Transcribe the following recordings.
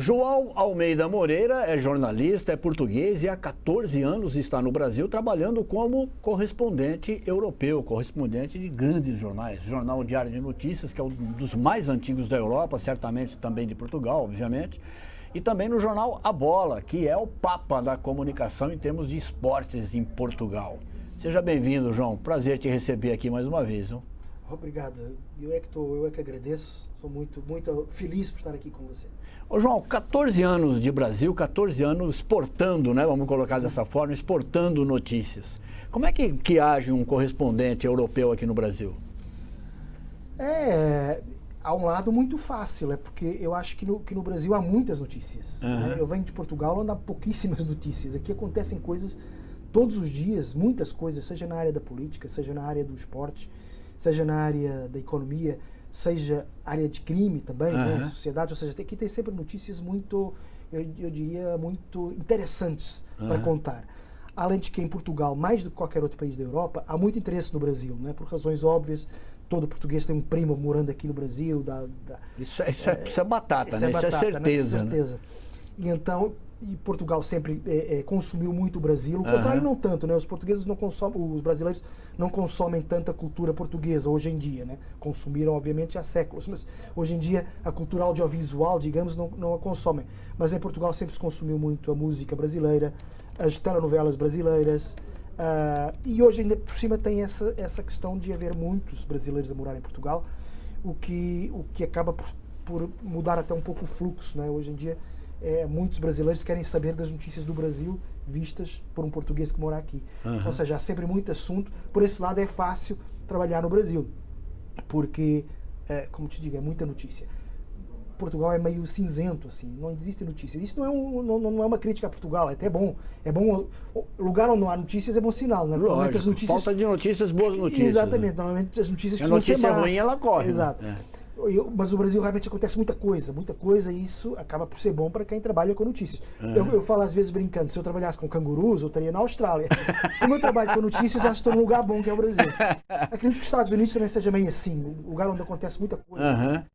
João Almeida Moreira é jornalista, é português e há 14 anos está no Brasil trabalhando como correspondente europeu, correspondente de grandes jornais. Jornal Diário de Notícias, que é um dos mais antigos da Europa, certamente também de Portugal, obviamente. E também no jornal A Bola, que é o papa da comunicação em termos de esportes em Portugal. Seja bem-vindo, João. Prazer te receber aqui mais uma vez. Viu? Obrigado. Eu é que agradeço. Sou muito feliz por estar aqui com você. Ô João, 14 anos de Brasil, 14 anos exportando, né? Vamos colocar dessa forma, exportando notícias. Como é que age um correspondente europeu aqui no Brasil? Há um lado muito fácil, porque eu acho que no Brasil há muitas notícias. Né? Eu venho de Portugal, onde há pouquíssimas notícias. Aqui acontecem coisas todos os dias, muitas coisas, seja na área da política, seja na área do esporte, seja na área da economia, seja área de crime também, né? Sociedade, ou seja, aqui tem sempre notícias muito, eu diria, muito interessantes para contar. Além de que em Portugal, mais do que qualquer outro país da Europa, há muito interesse no Brasil, né? Por razões óbvias. Todo português tem um primo morando aqui no Brasil. Isso é batata, né? Isso é certeza. Né? Certeza. E então, Portugal sempre consumiu muito o Brasil. O contrário, não tanto, né? Os brasileiros não consomem tanta cultura portuguesa hoje em dia, né? Consumiram, obviamente, há séculos, mas hoje em dia a cultura audiovisual, digamos, não a consomem. Mas em Portugal sempre se consumiu muito a música brasileira, as telenovelas brasileiras. E hoje ainda por cima tem essa questão de haver muitos brasileiros a morar em Portugal, o que acaba por mudar até um pouco o fluxo, né? Hoje em dia muitos brasileiros querem saber das notícias do Brasil vistas por um português que mora aqui. Ou seja, há sempre muito assunto. Por esse lado é fácil trabalhar no Brasil, porque, como te digo, é muita notícia. Portugal é meio cinzento, assim, não existe notícias. Isso não é uma crítica a Portugal, é até bom. É bom, lugar onde não há notícias é bom sinal, né? Lógico, as notícias, falta de notícias, boas notícias. Exatamente, né? Normalmente as notícias que a não ser notícia más. ruim, ela corre. Exato. Né? Mas o Brasil realmente acontece muita coisa, e isso acaba por ser bom para quem trabalha com notícias. Eu falo às vezes brincando, se eu trabalhasse com cangurus, eu estaria na Austrália. Como eu trabalho com notícias, acho que estou num lugar bom, que é o Brasil. Acredito que os Estados Unidos também seja meio assim, um lugar onde acontece muita coisa.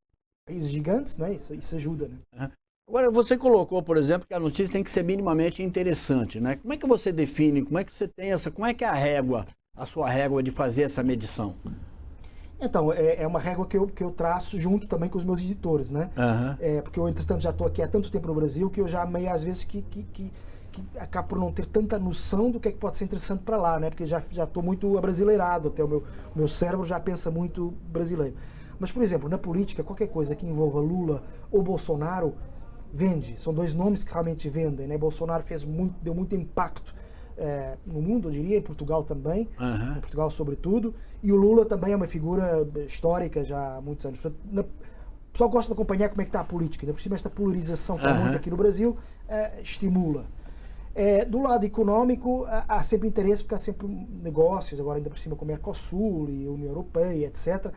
Países gigantes, né? Isso ajuda, né? Agora, você colocou, por exemplo, que a notícia tem que ser minimamente interessante, né? Como é que você define, como é que você tem como é que é a sua régua de fazer essa medição? Então, é uma régua que eu traço junto também com os meus editores, né? Porque eu, entretanto, já estou aqui há tanto tempo no Brasil que eu já meio, às vezes, que acabo por não ter tanta noção do que é que pode ser interessante para lá, né? Porque já estou muito abrasileirado, até o meu cérebro já pensa muito brasileiro. Mas, por exemplo, na política, qualquer coisa que envolva Lula ou Bolsonaro vende. São dois nomes que realmente vendem, né? Bolsonaro deu muito impacto no mundo, eu diria, em Portugal também, em Portugal sobretudo, e o Lula também é uma figura histórica já há muitos anos. Portanto, o pessoal gosta de acompanhar como é que está a política, ainda por cima esta polarização que há muito aqui no Brasil estimula. Do lado económico, há sempre interesse, porque há sempre negócios, agora ainda por cima com o Mercosul e a União Europeia, etc.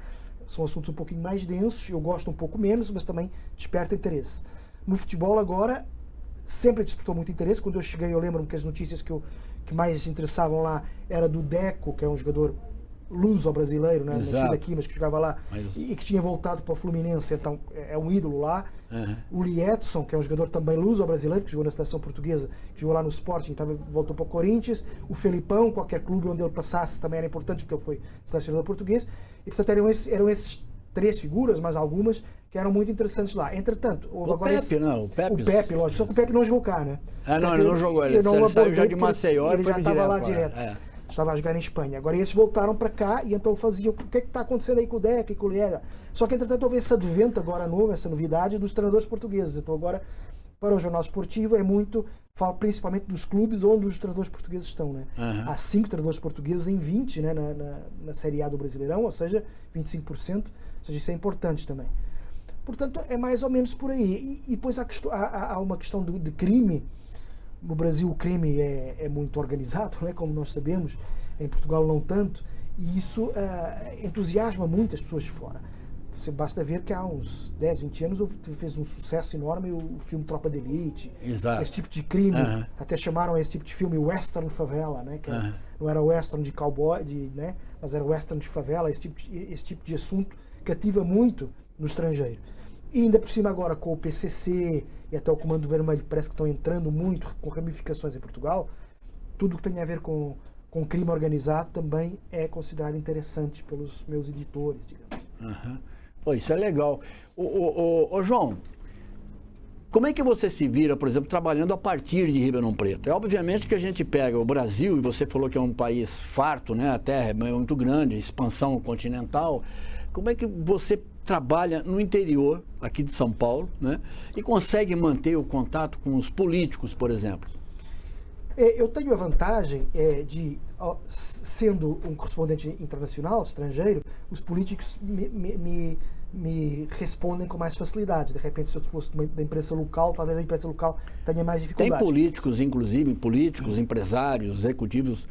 São assuntos um pouquinho mais densos, eu gosto um pouco menos, mas também desperta interesse. No futebol agora, sempre despertou muito interesse. Quando eu cheguei, eu lembro-me que as notícias que mais interessavam lá era do Deco, que é um jogador luso-brasileiro, né? Nascido aqui, mas que jogava lá e que tinha voltado para o Fluminense, então é um ídolo lá. O Liedson, que é um jogador também luso-brasileiro, que jogou na seleção portuguesa, que jogou lá no Sporting, voltou para o Corinthians. O Felipão, qualquer clube onde ele passasse também era importante, porque ele foi selecionador português. E, portanto, eram esses três figuras, mais algumas, que eram muito interessantes lá. Entretanto, houve o agora Pepe, não, o Pepe. O Pepe, lógico. Só que o Pepe não jogou cá, né? Não, ele não jogou. Ele saiu já de Maceió e foi já estava lá direto. Estava a jogar em Espanha. Agora esses voltaram para cá e então faziam o que é que está acontecendo aí com o Deco e com o Liega. Só que, entretanto, houve esse advento agora novo, essa novidade dos treinadores portugueses. Então agora, para o jornal esportivo, falo principalmente dos clubes onde os treinadores portugueses estão, né? Há 5 treinadores portugueses em 20, né, na Série A do Brasileirão, ou seja, 25%. Ou seja, isso é importante também. Portanto, é mais ou menos por aí. E depois há uma questão de crime. No Brasil o crime é muito organizado, né, como nós sabemos. Em Portugal não tanto. E isso entusiasma muitas pessoas de fora. Você basta ver que há uns 10, 20 anos fez um sucesso enorme o filme Tropa de Elite. Exato. Esse tipo de crime, até chamaram esse tipo de filme Western Favela, né? Que não era Western de cowboy, né? Mas era Western de favela. Esse tipo de assunto cativa muito no estrangeiro. E ainda por cima agora com o PCC e até o Comando Vermelho parece que estão entrando muito com ramificações em Portugal, tudo que tem a ver com crime organizado também é considerado interessante pelos meus editores, digamos. Uhum. Pô, isso é legal. Ô, João, como é que você se vira, por exemplo, trabalhando a partir de Ribeirão Preto? É obviamente que a gente pega o Brasil, e você falou que é um país farto, né? A terra é muito grande, expansão continental. Como é que você trabalha no interior, aqui de São Paulo, né? E consegue manter o contato com os políticos, por exemplo? Eu tenho a vantagem de, sendo um correspondente internacional, estrangeiro, os políticos me respondem com mais facilidade. De repente, se eu fosse da imprensa local, talvez a imprensa local tenha mais dificuldade. Tem políticos, inclusive, empresários, executivos,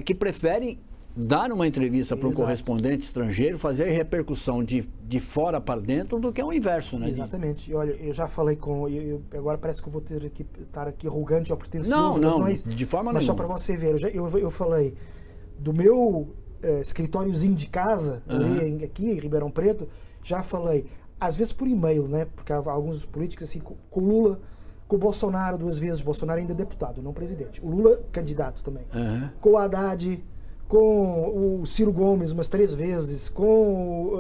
que preferem dar uma entrevista para um correspondente estrangeiro, fazer a repercussão de fora para dentro do que é o inverso, né? Exatamente. E olha, eu já falei com... agora parece que eu vou ter que estar aqui arrogante ou pretencioso. Não, é isso. De forma mas nenhuma. Só para você ver, eu falei do meu escritóriozinho de casa, aqui em Ribeirão Preto, já falei, às vezes por e-mail, né? Porque há alguns políticos assim, com o Lula, com o Bolsonaro 2 vezes, o Bolsonaro ainda é deputado, não presidente. O Lula, candidato também. Com o Haddad, com o Ciro Gomes umas 3 vezes, com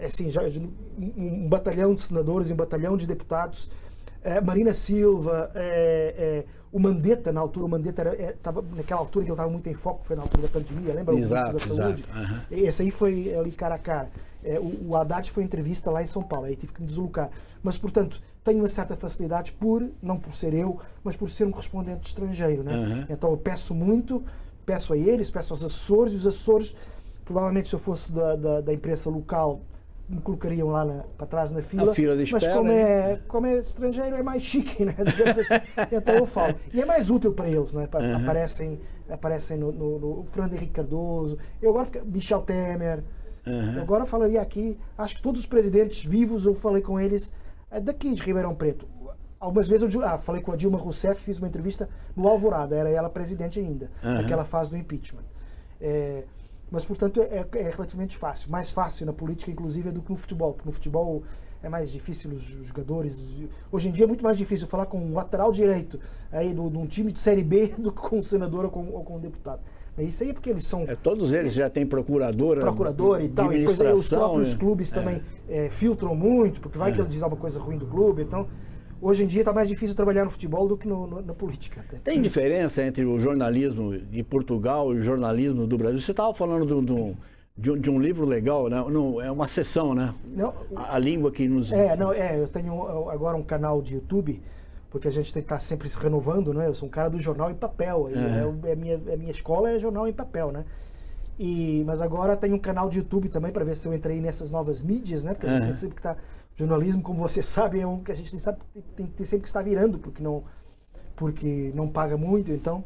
assim, já, um batalhão de senadores e um batalhão de deputados, Marina Silva, o Mandetta, na altura, o Mandetta estava naquela altura que ele estava muito em foco, foi na altura da pandemia, lembra? Exato, o ministro da Saúde. Esse aí foi ali cara a cara. O Haddad foi entrevista lá em São Paulo, aí tive que me deslocar. Mas, portanto, tenho uma certa facilidade não por ser eu, mas por ser um correspondente estrangeiro, né? Então eu peço muito, peço a eles, peço aos assessores, e os assessores, provavelmente se eu fosse da imprensa local, me colocariam lá para trás na fila. A fila de espera, mas como é estrangeiro, é mais chique, né? Digamos assim. Então eu falo. E é mais útil para eles, né? Aparecem no Fernando Henrique Cardoso, eu agora Michel Temer, eu agora falaria aqui, acho que todos os presidentes vivos, eu falei com eles daqui de Ribeirão Preto. Algumas vezes eu falei com a Dilma Rousseff, fiz uma entrevista no Alvorada, era ela presidente ainda, naquela fase do impeachment. Mas, portanto, é relativamente fácil. Mais fácil na política, inclusive, do que no futebol. Porque no futebol é mais difícil os jogadores. Hoje em dia é muito mais difícil falar com um lateral direito aí de um time de Série B do que com um senador ou com um deputado. Mas isso aí é porque eles são... todos eles já têm procurador e tal. E depois aí os próprios clubes também filtram muito, porque vai que ele diz alguma coisa ruim do clube. Então, hoje em dia está mais difícil trabalhar no futebol do que na política. Até. Tem diferença entre o jornalismo de Portugal e o jornalismo do Brasil? Você estava falando de um livro legal, né? Não, é uma sessão, né? Não, a língua que nos... eu tenho agora um canal de YouTube, porque a gente tem que estar sempre se renovando, né? Eu sou um cara do jornal em papel. A minha escola é jornal em papel, né? Mas agora tem um canal de YouTube também para ver se eu entrei nessas novas mídias, né? Porque a gente sempre que está... Jornalismo, como você sabe, é um que a gente tem sempre que estar virando, porque não paga muito. Então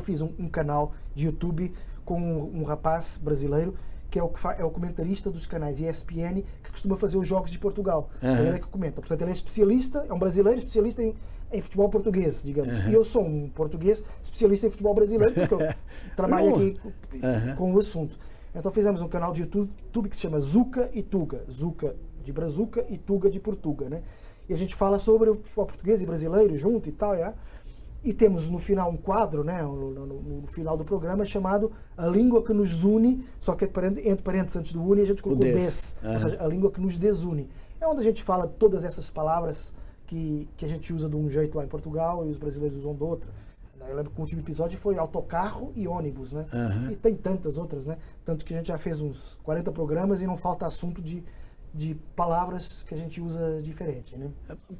fiz um canal de YouTube com um rapaz brasileiro que é o comentarista dos canais ESPN, que costuma fazer os jogos de Portugal. Ele é que comenta. Portanto, ele é especialista, é um brasileiro especialista em futebol português, digamos. E eu sou um português especialista em futebol brasileiro, porque eu trabalho aqui com o assunto. Então fizemos um canal de YouTube que se chama Zuca e Tuga. Zuca de Brazuca e Tuga de Portuga, né? E a gente fala sobre o futebol português e brasileiro junto e tal, E temos no final um quadro, né? No final do programa chamado A Língua que nos une, só que entre parênteses antes do une a gente colocou des, ou seja, a língua que nos desune. É onde a gente fala todas essas palavras que a gente usa de um jeito lá em Portugal e os brasileiros usam de outro. Eu lembro que o último episódio foi autocarro e ônibus, né? E tem tantas outras, né? Tanto que a gente já fez uns 40 programas e não falta assunto de palavras que a gente usa diferente, né?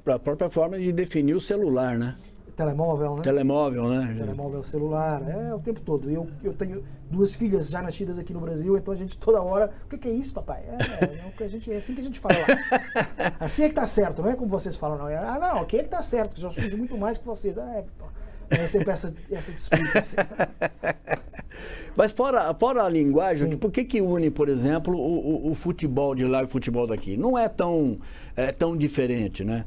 Para a própria forma de definir o celular, né? Telemóvel, né? Telemóvel, celular, o tempo todo. Eu tenho 2 filhas já nascidas aqui no Brasil, então a gente toda hora... O que é isso, papai? É assim que a gente fala lá. Assim é que tá certo, não é como vocês falam, não. Não, aqui é que tá certo, que eu já sou muito mais que vocês. É sempre essa disputa. Assim. Mas fora a linguagem, por que une, por exemplo, o futebol de lá e o futebol daqui? Não é tão diferente, né?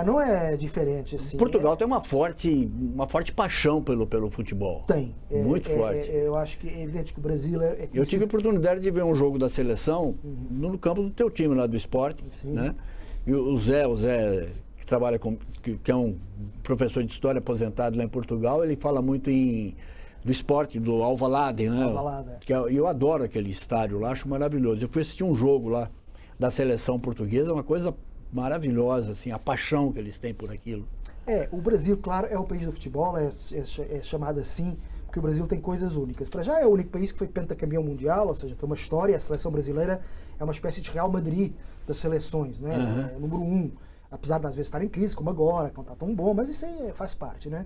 Não é diferente assim. Portugal tem uma forte paixão pelo futebol. Tem. Muito forte. Eu acho que é evidente que o Brasil Eu tive a oportunidade de ver um jogo da seleção no campo do teu time lá do esporte, né? E o Zé que trabalha que é um professor de história aposentado lá em Portugal, ele fala muito do esporte, do Alvalade, né? Alvalade. Eu adoro aquele estádio lá, acho maravilhoso. Eu fui assistir um jogo lá da seleção portuguesa, uma coisa maravilhosa, assim, a paixão que eles têm por aquilo. O Brasil, claro, é o país do futebol, é chamado assim, porque o Brasil tem coisas únicas. Para já é o único país que foi pentacampeão mundial, ou seja, tem uma história, a seleção brasileira é uma espécie de Real Madrid das seleções, né? É o número 1, apesar de às vezes estar em crise, como agora, que não está tão bom, mas isso aí faz parte, né?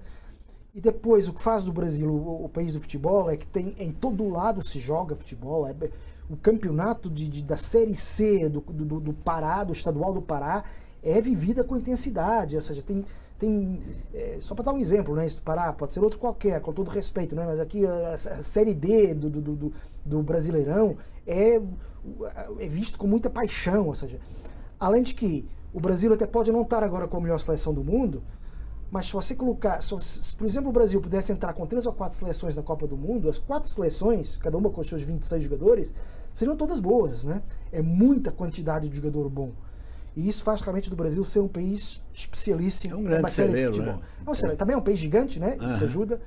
E depois, o que faz do Brasil o país do futebol é que tem, em todo lado se joga futebol. O campeonato da Série C do Pará, do estadual do Pará, é vivida com intensidade. Ou seja, só para dar um exemplo, né? Isso do Pará, pode ser outro qualquer, com todo respeito, né? Mas aqui a Série D do Brasileirão é visto com muita paixão. Ou seja, além de que o Brasil até pode não estar agora com a melhor seleção do mundo, mas se você colocar, se por exemplo o Brasil pudesse entrar com 3 ou 4 seleções na Copa do Mundo, as 4 seleções, cada uma com seus 26 jogadores, seriam todas boas, né? É muita quantidade de jogador bom. E isso faz realmente do Brasil ser um país especialíssimo em matéria de futebol. Né? Também é um país gigante, né? Isso ajuda.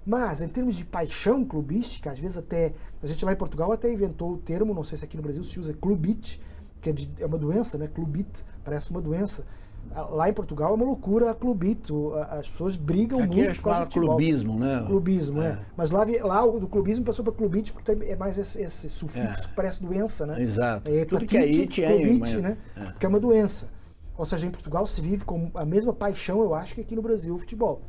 Mas em termos de paixão clubística, às vezes até, a gente lá em Portugal até inventou o termo, não sei se aqui no Brasil se usa clubite, que é uma doença, né? Clubite, parece uma doença. Lá em Portugal é uma loucura a clubite, as pessoas brigam aqui muito por causa do futebol. Clubismo, né? Clubismo, Mas lá do clubismo passou para clubite porque é mais esse sufixo que parece doença, né? Exato. Tudo que é clubite, né? Porque é uma doença. Ou seja, em Portugal se vive com a mesma paixão, eu acho, que aqui no Brasil o futebol.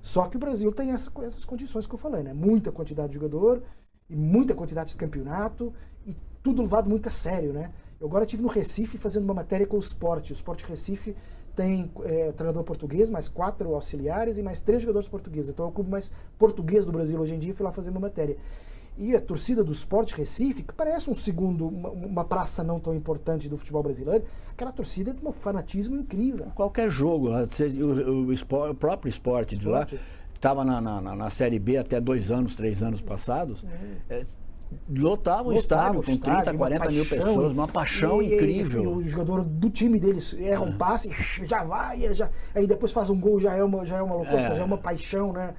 Só que o Brasil tem essas condições que eu falei, né? Muita quantidade de jogador, e muita quantidade de campeonato, e tudo levado muito a sério, né? Eu agora estive no Recife fazendo uma matéria com o Sport. O Sport Recife tem treinador português, mais 4 auxiliares e mais 3 jogadores portugueses. Então é o clube mais português do Brasil hoje em dia. Fui lá fazer uma matéria. E a torcida do Sport Recife, que parece uma praça não tão importante do futebol brasileiro, aquela torcida é de um fanatismo incrível. Qualquer jogo, o próprio esporte de lá, estava na Série B até 2 anos, 3 anos passados. Lotava o estádio com 30, 40 mil pessoas, uma paixão incrível. E o jogador do time deles erra um passe, já vai, aí depois faz um gol, já é uma loucura, já é uma paixão, né?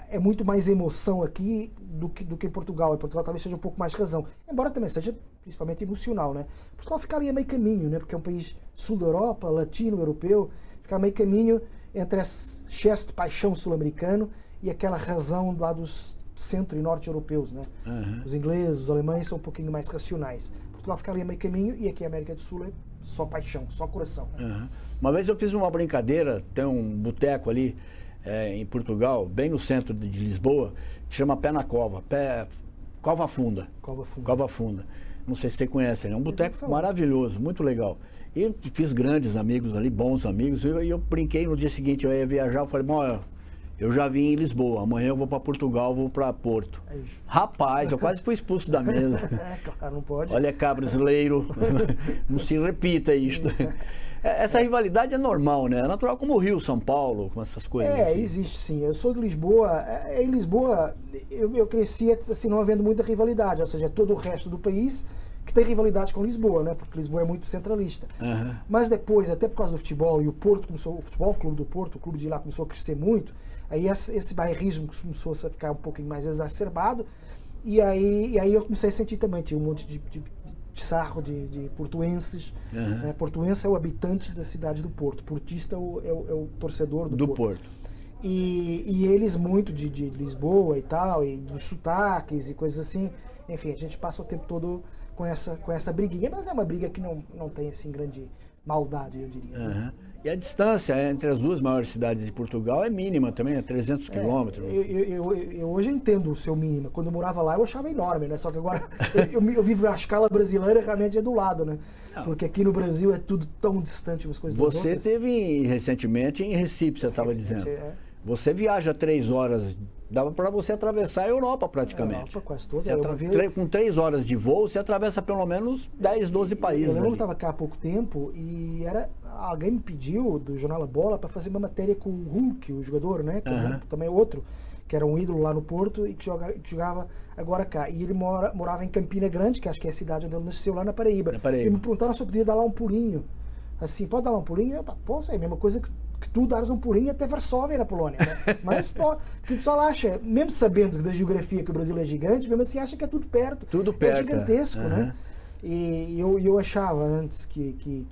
É muito mais emoção aqui do que em Portugal. Em Portugal talvez seja um pouco mais razão, embora também seja principalmente emocional, né? Portugal fica ali a meio caminho, né? Porque é um país sul da Europa, latino, europeu, fica a meio caminho entre esse excesso de paixão sul-americano e aquela razão lá dos centro e norte europeus, né? Os ingleses, os alemães são um pouquinho mais racionais. Portugal fica ali a meio caminho e aqui a América do Sul é só paixão, só coração. Né? Uma vez eu fiz uma brincadeira, tem um boteco ali em Portugal, bem no centro de Lisboa, que chama Pé na Cova, Cova Funda. Cova Funda. Não sei se você conhece, é um boteco maravilhoso, muito legal. E eu fiz grandes amigos ali, bons amigos, e eu brinquei no dia seguinte, eu ia viajar, eu falei, bom, eu já vim em Lisboa, amanhã eu vou para Portugal, vou para Porto. Rapaz, eu quase fui expulso da mesa. Claro, não pode. Olha cá, brasileiro, não se repita isto. Essa rivalidade é normal, né? É natural como o Rio, São Paulo, com essas coisas. Assim. Existe sim. Eu sou de Lisboa. Em Lisboa, eu cresci assim, não havendo muita rivalidade, ou seja, todo o resto do país que tem rivalidade com Lisboa, né? Porque Lisboa é muito centralista. Mas depois, até por causa do futebol, e o Futebol Clube do Porto, o clube de lá começou a crescer muito, aí esse bairrismo começou a ficar um pouquinho mais exacerbado, e aí eu comecei a sentir também, tinha um monte de sarro de portuenses. Né? Portuense é o habitante da cidade do Porto, portista é o torcedor do Porto. E eles muito de Lisboa e tal, e dos sotaques e coisas assim, enfim, a gente passa o tempo todo com essa briguinha, mas é uma briga que não tem assim grande maldade, eu diria. Né? E a distância entre as duas maiores cidades de Portugal é mínima também, é 300 quilômetros. Eu hoje entendo o seu mínimo. Quando eu morava lá eu achava enorme, né? Só que agora eu vivo a escala brasileira, realmente é do lado, né? Porque aqui no Brasil é tudo tão distante umas coisas das outras. Você teve recentemente em Recife, você estava dizendo. Você viaja 3 horas, dava para você atravessar a Europa praticamente. A Europa quase toda. Com 3 horas de voo, você atravessa pelo menos 10, 12 países. Eu lembro que eu estava cá há pouco tempo e alguém me pediu, do jornal A Bola, para fazer uma matéria com o Hulk, o jogador, né? Que também é outro, que era um ídolo lá no Porto e que jogava agora cá. E ele morava em Campina Grande, que acho que é a cidade onde ele nasceu, lá na Paraíba. E me perguntaram se eu podia dar lá um pulinho. Assim, pode dar lá um pulinho? Eu, posso, é a mesma coisa que tu dares um pulinho até Varsóvia, na Polônia. Né? Mas o que o pessoal acha, mesmo sabendo da geografia que o Brasil é gigante, mesmo assim acha que é tudo perto. Tudo perto. É gigantesco, né? E eu achava antes que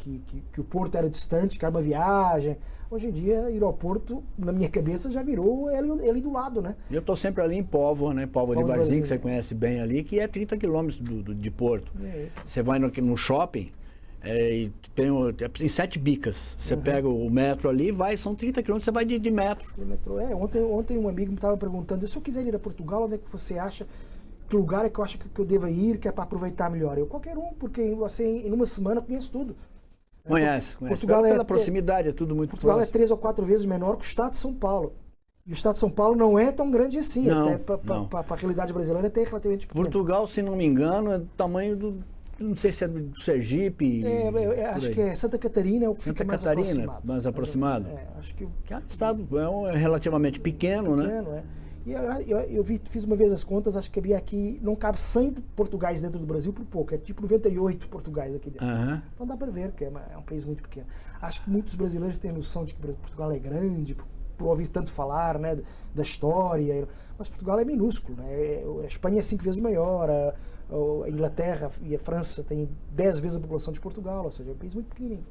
o Porto era distante, que era uma viagem. Hoje em dia, ir ao Porto, na minha cabeça, já virou ele do lado, né? Eu estou sempre ali em Póvoa, né? Póvoa de Varzim, que você conhece bem ali, que é 30 quilômetros de Porto. Você vai no shopping, tem 7 bicas. Você pega o metro ali, são 30 quilômetros, você vai de metro. Ontem um amigo me estava perguntando, se eu quiser ir a Portugal, onde é que você acha, que lugar é que eu acho que eu deva ir, que é para aproveitar melhor? Eu, qualquer um, porque você em uma semana conhece tudo. Conhece. Portugal pela proximidade, é tudo muito Portugal próximo. é 3 ou 4 vezes menor que o estado de São Paulo. E o estado de São Paulo não é tão grande assim. Não, para a realidade brasileira é até relativamente pequeno. Portugal, se não me engano, é do tamanho do... Não sei se é do Sergipe. Acho que é Santa Catarina, é o que fica mais aproximado. Mais aproximado. Acho que é um estado relativamente pequeno, né? E eu fiz uma vez as contas, acho que havia aqui, não cabe 100 portugais dentro do Brasil por pouco, é tipo 98 portugais aqui dentro. Então dá para ver que é um país muito pequeno. Acho que muitos brasileiros têm noção de que Portugal é grande, por ouvir tanto falar, né, da história, mas Portugal é minúsculo, né? A Espanha é 5 vezes maior, a Inglaterra e a França têm 10 vezes a população de Portugal, ou seja, é um país muito pequenininho.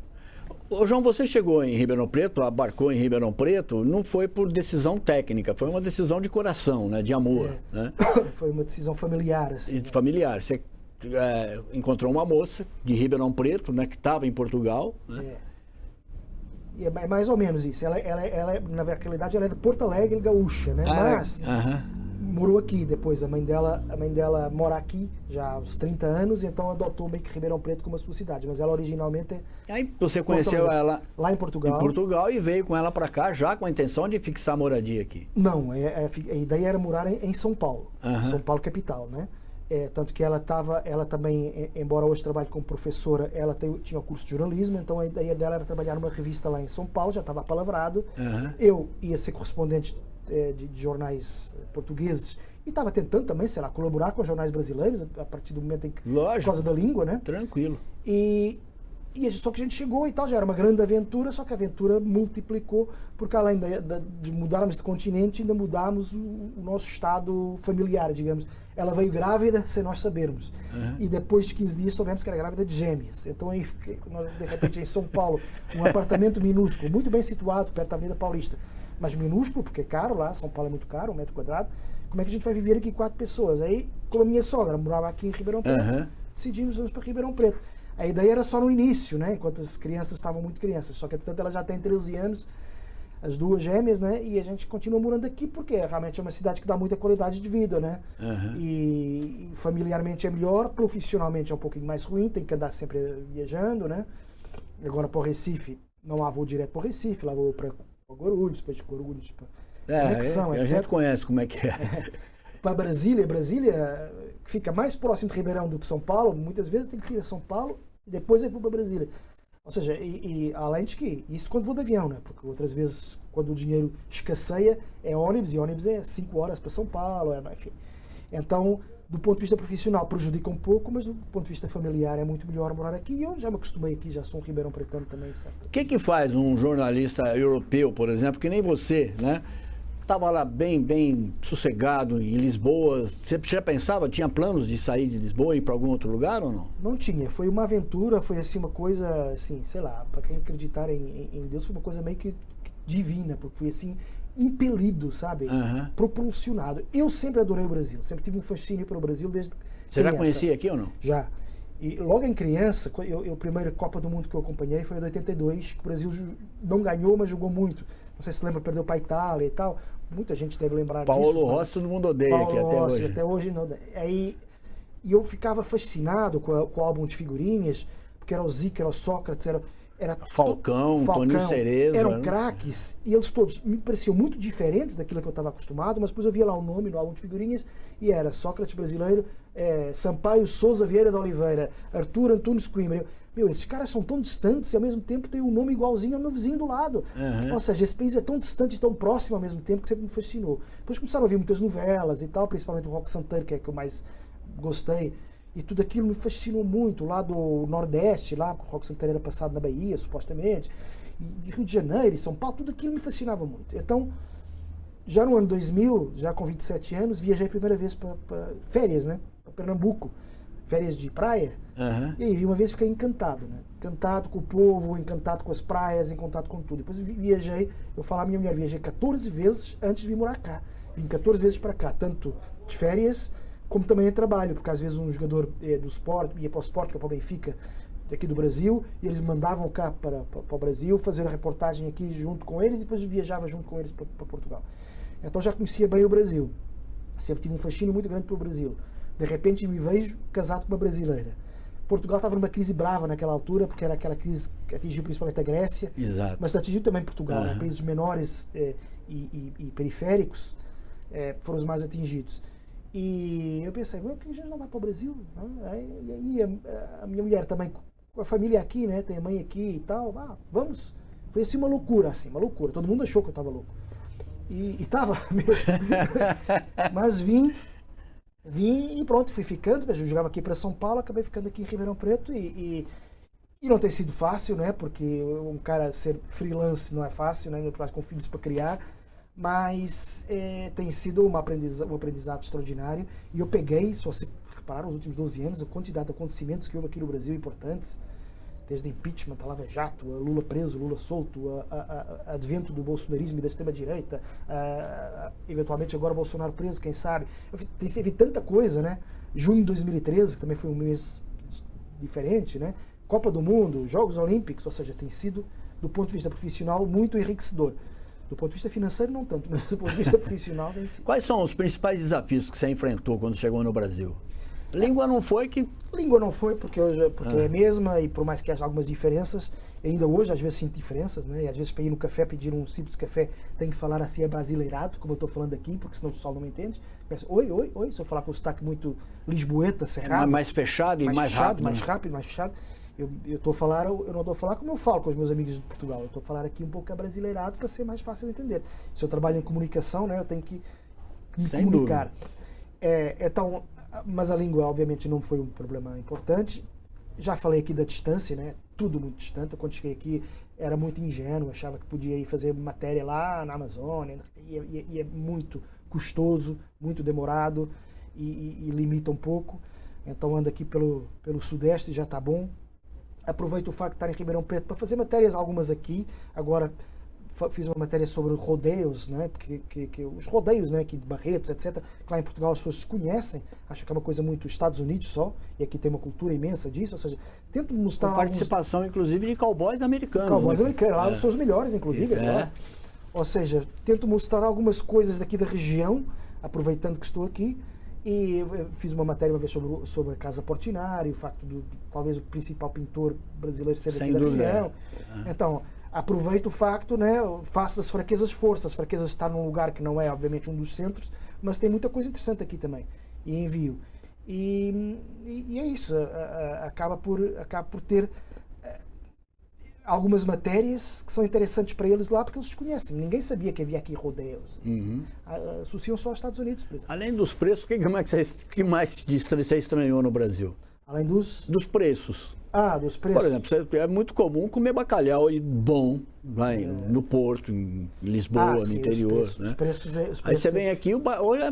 Ô, João, você chegou em Ribeirão Preto, abarcou em Ribeirão Preto, não foi por decisão técnica, foi uma decisão de coração, né, de amor. Né? Foi uma decisão familiar. Assim, familiar. Você encontrou uma moça de Ribeirão Preto, né, que estava em Portugal. Né? É mais ou menos isso. Ela, na realidade, ela é de Porto Alegre, gaúcha, né? Mas morou aqui depois. A mãe dela mora aqui já há uns 30 anos, então adotou meio que Ribeirão Preto como a sua cidade. Mas ela originalmente Aí você conheceu ela lá em Portugal. Em Portugal e veio com ela para cá já com a intenção de fixar moradia aqui. Não, a ideia era morar em São Paulo. São Paulo capital, né? Tanto que ela também, embora hoje trabalhe como professora, ela tinha o curso de jornalismo, então a ideia dela era trabalhar numa revista lá em São Paulo, já estava apalavrado. Eu ia ser correspondente de jornais portugueses e estava tentando também, sei lá, colaborar com os jornais brasileiros a partir do momento em que, por causa da língua, né? Tranquilo. Só que a gente chegou e tal, já era uma grande aventura, só que a aventura multiplicou, porque além de mudarmos de continente, ainda mudámos o nosso estado familiar, digamos. Ela veio grávida sem nós sabermos. E depois de 15 dias soubemos que era grávida de gêmeas. Então aí, nós, de repente, em São Paulo, um apartamento minúsculo, muito bem situado, perto da Avenida Paulista, mas minúsculo, porque é caro lá, São Paulo é muito caro, 1 metro quadrado. Como é que a gente vai viver aqui 4 pessoas? Aí, como a minha sogra morava aqui em Ribeirão Preto, decidimos vamos para Ribeirão Preto. A ideia era só no início, né? Enquanto as crianças estavam muito crianças. Só que, portanto, ela já tem 13 anos, as 2 gêmeas, né? E a gente continua morando aqui porque realmente é uma cidade que dá muita qualidade de vida, né? E familiarmente é melhor, profissionalmente é um pouquinho mais ruim, tem que andar sempre viajando, né? Agora para o Recife, não há voo direto para o Recife, lá vou para Guarulhos, depois de Guarulhos para conexão, etc. A gente conhece como é que é. Para Brasília fica mais próximo de Ribeirão do que São Paulo, muitas vezes tem que ir a São Paulo e depois eu vou para Brasília. Ou seja, além de que, isso quando vou de avião, né? Porque outras vezes, quando o dinheiro escasseia, é ônibus, e ônibus é 5 horas para São Paulo, enfim. Então, do ponto de vista profissional, prejudica um pouco, mas do ponto de vista familiar é muito melhor morar aqui. E eu já me acostumei aqui, já sou um ribeirão pretano também, certo? O que faz um jornalista europeu, por exemplo, que nem você, né? Estava lá bem sossegado em Lisboa. Você já pensava, tinha planos de sair de Lisboa e ir para algum outro lugar ou não? Não tinha. Foi uma aventura, foi assim uma coisa, assim, sei lá, para quem acreditar em Deus, foi uma coisa meio que divina, porque fui assim impelido, sabe? Propulsionado. Eu sempre adorei o Brasil, sempre tive um fascínio pelo Brasil desde Você já conhecia aqui ou não? Já. E logo em criança, a primeira Copa do Mundo que eu acompanhei foi a de 82, que o Brasil não ganhou, mas jogou muito. Não sei se lembra, perdeu para a Itália e tal. Muita gente deve lembrar disso. Paulo Rossi, todo mundo odeia aqui até hoje. Até hoje não. Aí, e eu ficava fascinado com o álbum de figurinhas, porque era o Zico, era o Sócrates, Era Falcão, Toninho Cerezo. Eram craques, e eles todos me pareciam muito diferentes daquilo que eu estava acostumado, mas depois eu via lá o nome no álbum de figurinhas, e era Sócrates brasileiro, Sampaio Souza Vieira da Oliveira, Arthur Antunes Coimbra. Meu, esses caras são tão distantes e ao mesmo tempo tem um nome igualzinho ao meu vizinho do lado. Ou seja, esse país é tão distante e tão próximo ao mesmo tempo que sempre me fascinou. Depois começaram a vir muitas novelas e tal, principalmente o Rock Santeiro, que é que eu mais gostei. E tudo aquilo me fascinou muito, lá do Nordeste, lá, porque o Rock Santeiro era passado na Bahia, supostamente, e Rio de Janeiro, e São Paulo, tudo aquilo me fascinava muito. Então, já no ano 2000, já com 27 anos, viajei a primeira vez para férias, né? Para Pernambuco, férias de praia. E aí, uma vez fiquei encantado, né? Encantado com o povo, encantado com as praias, encantado com tudo. Depois viajei, eu falo a minha mulher, viajei 14 vezes antes de vir morar cá. Vim 14 vezes para cá, tanto de férias, como também a trabalho, porque às vezes um jogador do Sport ia para o Sport, que é para o Benfica, aqui do Brasil, e eles mandavam cá para o Brasil, fazer a reportagem aqui junto com eles, e depois viajava junto com eles para Portugal. Então já conhecia bem o Brasil. Sempre tive um fascínio muito grande pelo Brasil. De repente me vejo casado com uma brasileira. Portugal estava numa crise brava naquela altura, porque era aquela crise que atingiu principalmente a Grécia, mas atingiu também Portugal, né? Países menores e periféricos foram os mais atingidos. E eu pensei, por que a gente não vai para o Brasil? E aí a minha mulher também, com a família aqui, né? Tem a mãe aqui e tal, vamos. Foi assim uma loucura. Todo mundo achou que eu estava louco. E estava mesmo. Mas vim e pronto, fui ficando. Eu jogava aqui para São Paulo, acabei ficando aqui em Ribeirão Preto e não tem sido fácil, né? Porque um cara ser freelance não é fácil, né? Com filhos para criar. Mas tem sido um aprendizado extraordinário. E eu peguei, só se reparar, nos últimos 12 anos, a quantidade de acontecimentos que houve aqui no Brasil importantes, desde impeachment, a Lava Jato, a Lula preso, Lula solto, advento do bolsonarismo e da extrema-direita, eventualmente agora o Bolsonaro preso, quem sabe. Teve tanta coisa, né? Junho de 2013, que também foi um mês diferente, né? Copa do Mundo, Jogos Olímpicos, ou seja, tem sido, do ponto de vista profissional, muito enriquecedor. Do ponto de vista financeiro, não tanto, mas do ponto de vista profissional, tem sido. Quais são os principais desafios que você enfrentou quando chegou no Brasil? Língua não foi que... Língua não foi, porque é a mesma, e por mais que haja algumas diferenças, ainda hoje às vezes sinto diferenças, né? E às vezes para ir no café, pedir um simples café, tem que falar assim, brasileirado, como eu estou falando aqui, porque senão o pessoal não me entende. Pensa, oi, se eu falar com o sotaque muito lisboeta, cerrado. Mais fechado e mais rápido. Mais rápido, mais fechado. Eu não estou a falar como eu falo com os meus amigos de Portugal, eu estou a falar aqui um pouco abrasileirado para ser mais fácil de entender. Se eu trabalho em comunicação, né, eu tenho que me comunicar. Então, mas a língua obviamente não foi um problema importante. Já falei aqui da distância, né? Tudo muito distante. Quando cheguei aqui era muito ingênuo, achava que podia ir fazer matéria lá na Amazônia, e é muito custoso, muito demorado e limita um pouco. Então ando aqui pelo Sudeste, já está bom. Aproveito o facto de estar em Ribeirão Preto para fazer matérias, algumas aqui. Agora fiz uma matéria sobre rodeios, né? Porque os rodeios, né? Aqui de Barretos, etc. Que lá em Portugal as pessoas conhecem, acham que é uma coisa muito Estados Unidos só, e aqui tem uma cultura imensa disso. Ou seja, tento mostrar. Com participação, inclusive, de cowboys americanos. Cowboys americanos, lá são os melhores, inclusive. Ou seja, tento mostrar algumas coisas daqui da região, aproveitando que estou aqui. E fiz uma matéria uma vez sobre a Casa Portinari, o facto de talvez o principal pintor brasileiro ser daqui da região. Então, aproveito o facto, né, faço das fraquezas força. As fraquezas estão num lugar que não é, obviamente, um dos centros, mas tem muita coisa interessante aqui também. E envio. E é isso. Acaba por ter algumas matérias que são interessantes para eles lá, porque eles conhecem. Ninguém sabia que havia aqui rodeios. Associam só aos Estados Unidos, por exemplo. Além dos preços, o que mais você estranhou no Brasil? Além dos preços. Dos preços. Por exemplo, é muito comum comer bacalhau bom no Porto, em Lisboa, no interior. Os preços, aí você vem aqui,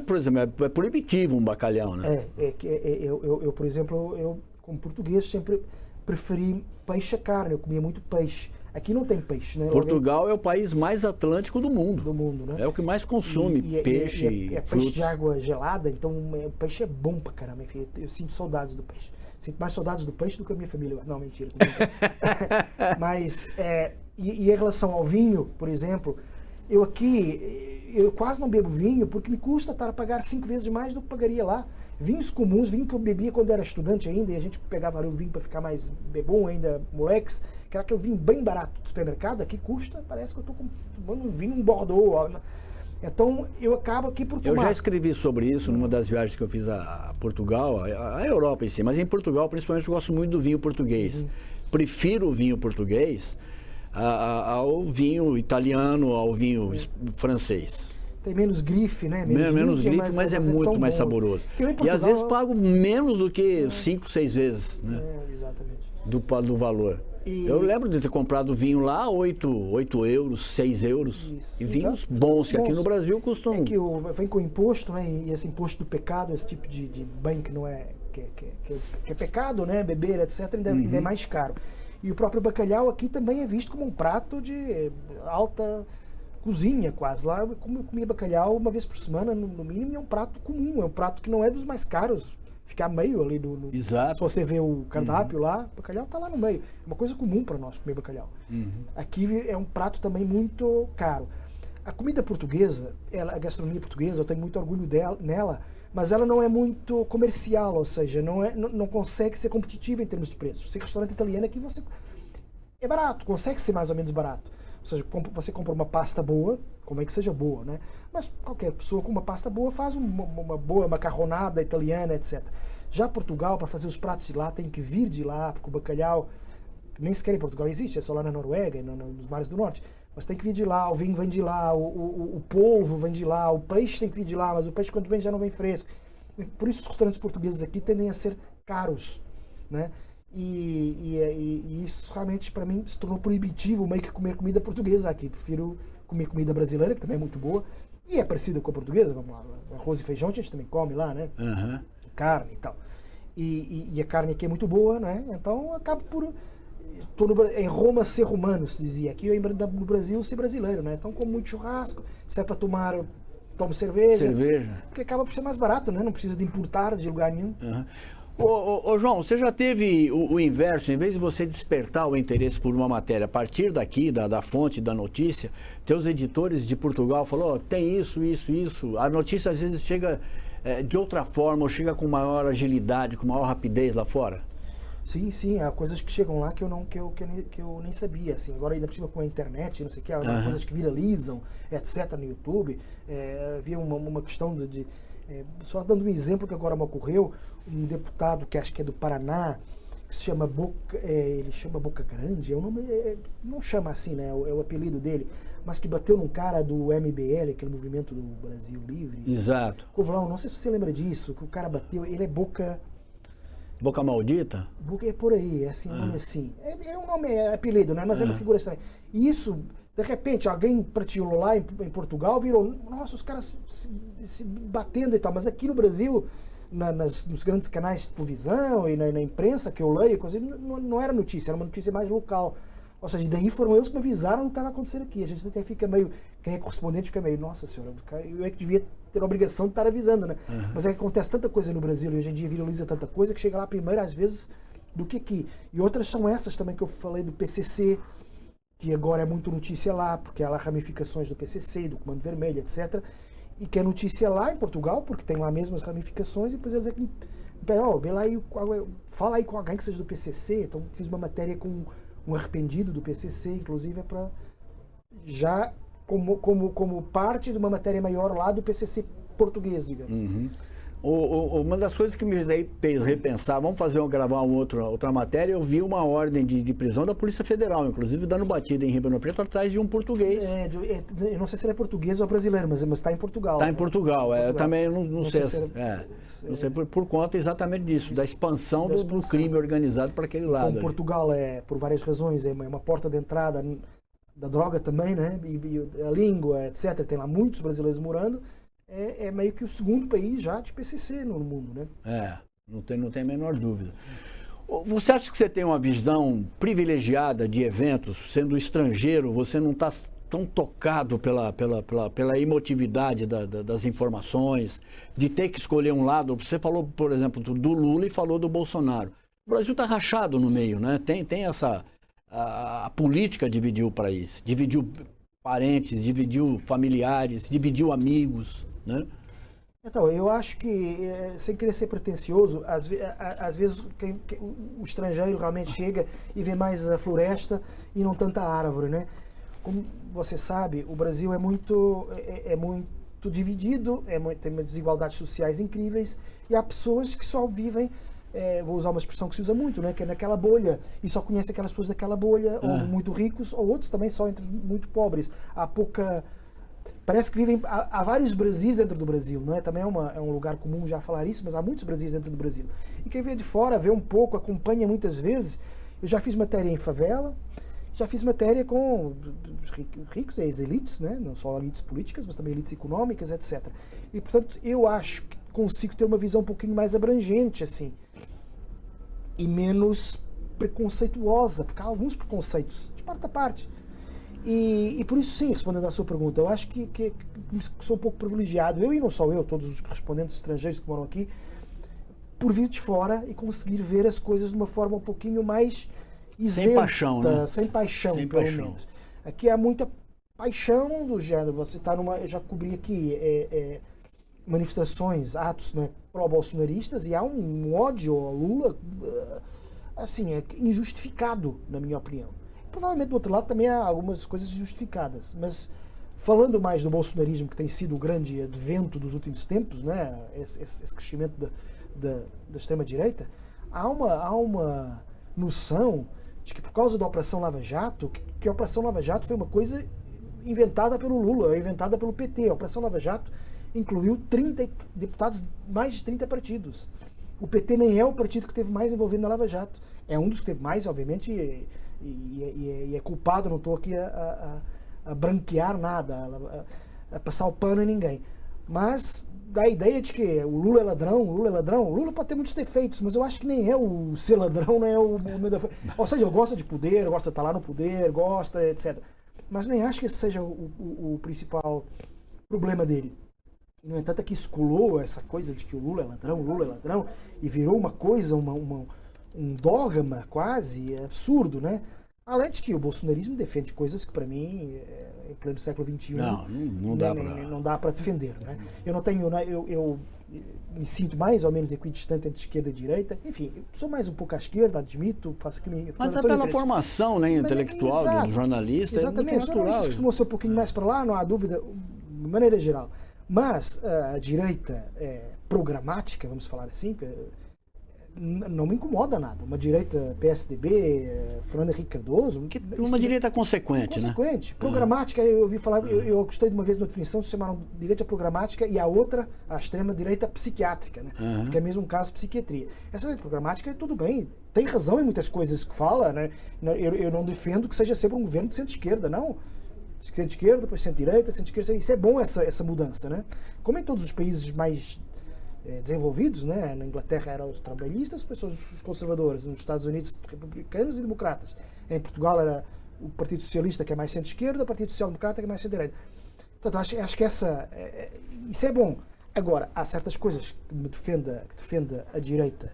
por exemplo, é proibitivo um bacalhau, né? Eu, por exemplo, como português, sempre preferi peixe a carne, eu comia muito peixe. Aqui não tem peixe, né? Portugal é o país mais atlântico do mundo. Né? É o que mais consome peixe e frutos. Peixe de água gelada, então o peixe é bom pra caramba. Enfim, eu sinto saudades do peixe. Sinto mais saudades do peixe do que a minha família. Não, mentira. Mas, e em relação ao vinho, por exemplo, Eu aqui, eu quase não bebo vinho porque me custa estar a pagar 5 vezes mais do que pagaria lá. Vinhos comuns, vinho que eu bebia quando era estudante ainda, e a gente pegava ali o vinho para ficar mais bebum ainda, moleques, que era aquele vinho bem barato do supermercado, aqui custa, parece que eu estou tomando um vinho, um Bordeaux. Então, eu acabo aqui por tomar. Eu já escrevi sobre isso numa das viagens que eu fiz a Portugal, a Europa em si, mas em Portugal, principalmente, eu gosto muito do vinho português. Prefiro o vinho português ao vinho italiano, ao vinho francês. Tem menos grife, né? Menos grife, mas é muito mais saboroso. E às vezes pago menos do que 5, 6 vezes, né? Exatamente. Do valor. Eu lembro de ter comprado vinho lá, 8 euros, 6 euros. Isso, e vinhos bons, que aqui no Brasil custam... É que vem com imposto, né? E esse imposto do pecado, esse tipo de bem que não é... Que é pecado, né? Beber, etc., ainda é mais caro. E o próprio bacalhau aqui também é visto como um prato de alta cozinha, quase. Lá eu comia bacalhau uma vez por semana, no mínimo, e é um prato comum. É um prato que não é dos mais caros. Ficar meio ali Exato. Se você vê o cardápio lá, o bacalhau está lá no meio. É uma coisa comum para nós comer bacalhau. Aqui é um prato também muito caro. A comida portuguesa, a gastronomia portuguesa, eu tenho muito orgulho nela, mas ela não é muito comercial, ou seja, não consegue ser competitiva em termos de preço. Se restaurante italiano aqui você é barato, consegue ser mais ou menos barato. Ou seja, você compra uma pasta boa, como é que seja boa, né? Mas qualquer pessoa com uma pasta boa faz uma boa macarronada italiana, etc. Já Portugal, para fazer os pratos de lá, tem que vir de lá, porque o bacalhau, nem sequer em Portugal existe, é só lá na Noruega, nos mares do norte. Mas tem que vir de lá, o vinho vem de lá, o polvo vem de lá, o peixe tem que vir de lá, mas o peixe quando vem já não vem fresco. Por isso os restaurantes portugueses aqui tendem a ser caros, né? E isso realmente para mim se tornou proibitivo meio que comer comida portuguesa aqui. Prefiro comer comida brasileira, que também é muito boa, e é parecida com a portuguesa, vamos lá, arroz e feijão a gente também come lá, né? Carne e tal. E a carne aqui é muito boa, né? Então acabo por... em Roma ser romano, se dizia. Aqui no Brasil ser brasileiro, né? Então como muito churrasco, se é para tomar, tomo cerveja. Porque acaba por ser mais barato, né? Não precisa de importar de lugar nenhum. Ô João, você já teve o inverso, em vez de você despertar o interesse por uma matéria a partir daqui, da fonte da notícia, teus editores de Portugal falaram, tem isso, a notícia às vezes chega de outra forma, ou chega com maior agilidade, com maior rapidez lá fora? Sim, há coisas que chegam lá que eu nem sabia, assim, agora ainda por cima com a internet, não sei o que, há coisas que viralizam, etc, no YouTube, havia uma questão só dando um exemplo que agora me ocorreu, um deputado que acho que é do Paraná, que se chama ele chama Boca Grande, é o nome, não chama assim, né, é o apelido dele, mas que bateu num cara do MBL, aquele movimento do Brasil Livre. Exato. Covlão, não sei se você lembra disso, que o cara bateu, ele é Boca Maldita? É por aí, é assim, um nome assim. É um nome, é apelido, né? Mas é uma figura estranha. E isso, de repente, alguém praticou lá em Portugal, virou, nossa, os caras se batendo e tal. Mas aqui no Brasil, nos grandes canais de televisão e na imprensa que eu leio, não era notícia, era uma notícia mais local. Ou seja, daí foram eles que me avisaram o que estava acontecendo aqui. A gente até fica meio, quem é correspondente fica meio, nossa senhora, eu é que devia ter a obrigação de estar avisando, né? Mas é que acontece tanta coisa no Brasil e hoje em dia viraliza tanta coisa que chega lá primeiro às vezes do que aqui. E outras são essas também que eu falei do PCC, que agora é muito notícia lá, porque há lá ramificações do PCC, do Comando Vermelho, etc. E que é notícia lá em Portugal, porque tem lá mesmo as ramificações, e depois eles dizem que, vê lá aí, fala aí com alguém que seja do PCC. Então fiz uma matéria com um arrependido do PCC, inclusive, para já como parte de uma matéria maior lá do PCC português, digamos. Uma das coisas que me fez repensar, gravar outra matéria, eu vi uma ordem de prisão da Polícia Federal, inclusive dando batida em Ribeirão Preto atrás de um português. Eu não sei se ele é português ou brasileiro, mas está em Portugal. Está em Portugal, eu também não sei. Não sei por conta exatamente disso, da expansão do crime organizado para aquele lado. Como Portugal por várias razões, é uma porta de entrada da droga também, né? E a língua, etc. Tem lá muitos brasileiros morando. É meio que o segundo país já de PCC no mundo, né? Não tem a menor dúvida. Você acha que você tem uma visão privilegiada de eventos, sendo estrangeiro, você não está tão tocado pela emotividade das informações, de ter que escolher um lado? Você falou, por exemplo, do Lula e falou do Bolsonaro. O Brasil está rachado no meio, né? Tem essa... A política dividiu o país, dividiu parentes, dividiu familiares, dividiu amigos, né? Então, eu acho que, sem querer ser pretencioso, às vezes o estrangeiro realmente chega e vê mais a floresta e não tanta árvore, né? Como você sabe, o Brasil é muito dividido, tem desigualdades sociais incríveis e há pessoas que só vivem, vou usar uma expressão que se usa muito, né? Que é naquela bolha e só conhece aquelas pessoas daquela bolha, ou muito ricos, ou outros também só entre muito pobres. Há pouca... Parece que vivem... Há vários Brasis dentro do Brasil, não é? Também é um lugar comum já falar isso, mas há muitos Brasis dentro do Brasil. E quem vê de fora, vê um pouco, acompanha muitas vezes. Eu já fiz matéria em favela, já fiz matéria com os ricos, as elites, né? Não só elites políticas, mas também elites econômicas, etc. E, portanto, eu acho que consigo ter uma visão um pouquinho mais abrangente, assim, e menos preconceituosa, porque há alguns preconceitos, de parte a parte. E por isso, sim, respondendo à sua pergunta, eu acho que sou um pouco privilegiado, eu e não só eu, todos os correspondentes estrangeiros que moram aqui, por vir de fora e conseguir ver as coisas de uma forma um pouquinho mais isenta. Sem paixão, né? Sem paixão, sem pelo paixão. menos. Aqui há muita paixão do gênero. Você está numa... Eu já cobri aqui manifestações, atos, né, pró-bolsonaristas, e há um ódio ao Lula, assim, injustificado, na minha opinião. Provavelmente do outro lado também há algumas coisas justificadas, mas falando mais do bolsonarismo, que tem sido o grande advento dos últimos tempos, né, esse crescimento da extrema-direita, há uma noção de que por causa da Operação Lava Jato, que a Operação Lava Jato foi uma coisa inventada pelo Lula, inventada pelo PT. A Operação Lava Jato incluiu 30 deputados de mais de 30 partidos. O PT nem é o partido que teve mais envolvido na Lava Jato. É um dos que teve mais, obviamente, e é culpado, não estou aqui a branquear nada, a passar o pano em ninguém. Mas dá a ideia de que o Lula é ladrão, o Lula pode ter muitos defeitos, mas eu acho que nem é o ser ladrão, não é o meu defeito. Ou seja, ele gosta de poder, gosta de estar lá no poder, gosta, etc. Mas nem acho que esse seja o principal problema dele. No entanto, aqui se colou essa coisa de que o Lula é ladrão, e virou uma coisa, um dogma quase absurdo, né? Além de que o bolsonarismo defende coisas que, para mim, em pleno século XXI, não dá para defender, né? Eu não tenho, eu me sinto mais ou menos equidistante entre esquerda e direita. Enfim, eu sou mais um pouco à esquerda, admito, faço aqui minha... Mas é pela formação, né, intelectual do jornalista. Exatamente, os jornalistas costumam ser um pouquinho mais para lá, não há dúvida, de maneira geral. Mas a direita programática, vamos falar assim, não me incomoda nada. Uma direita PSDB, Fernando Henrique Cardoso... Uma direita consequente, né? Programática, eu ouvi falar, eu gostei de uma vez de uma definição, se chamaram direita programática, e a outra, a extrema-direita psiquiátrica, né? Que é mesmo um caso de psiquiatria. Essa direita programática, tudo bem, tem razão em muitas coisas que fala, né? Eu não defendo que seja sempre um governo de centro-esquerda, não. Centro-esquerda, depois centro-direita, centro-esquerda, isso é bom, essa mudança, né? Como em todos os países mais desenvolvidos, né? Na Inglaterra eram os trabalhistas, os conservadores, nos Estados Unidos republicanos e democratas. Em Portugal era o Partido Socialista, que é mais centro-esquerda, o Partido Social-Democrata, que é mais centro-direita. Portanto, acho que isso é bom. Agora, há certas coisas que defenda a direita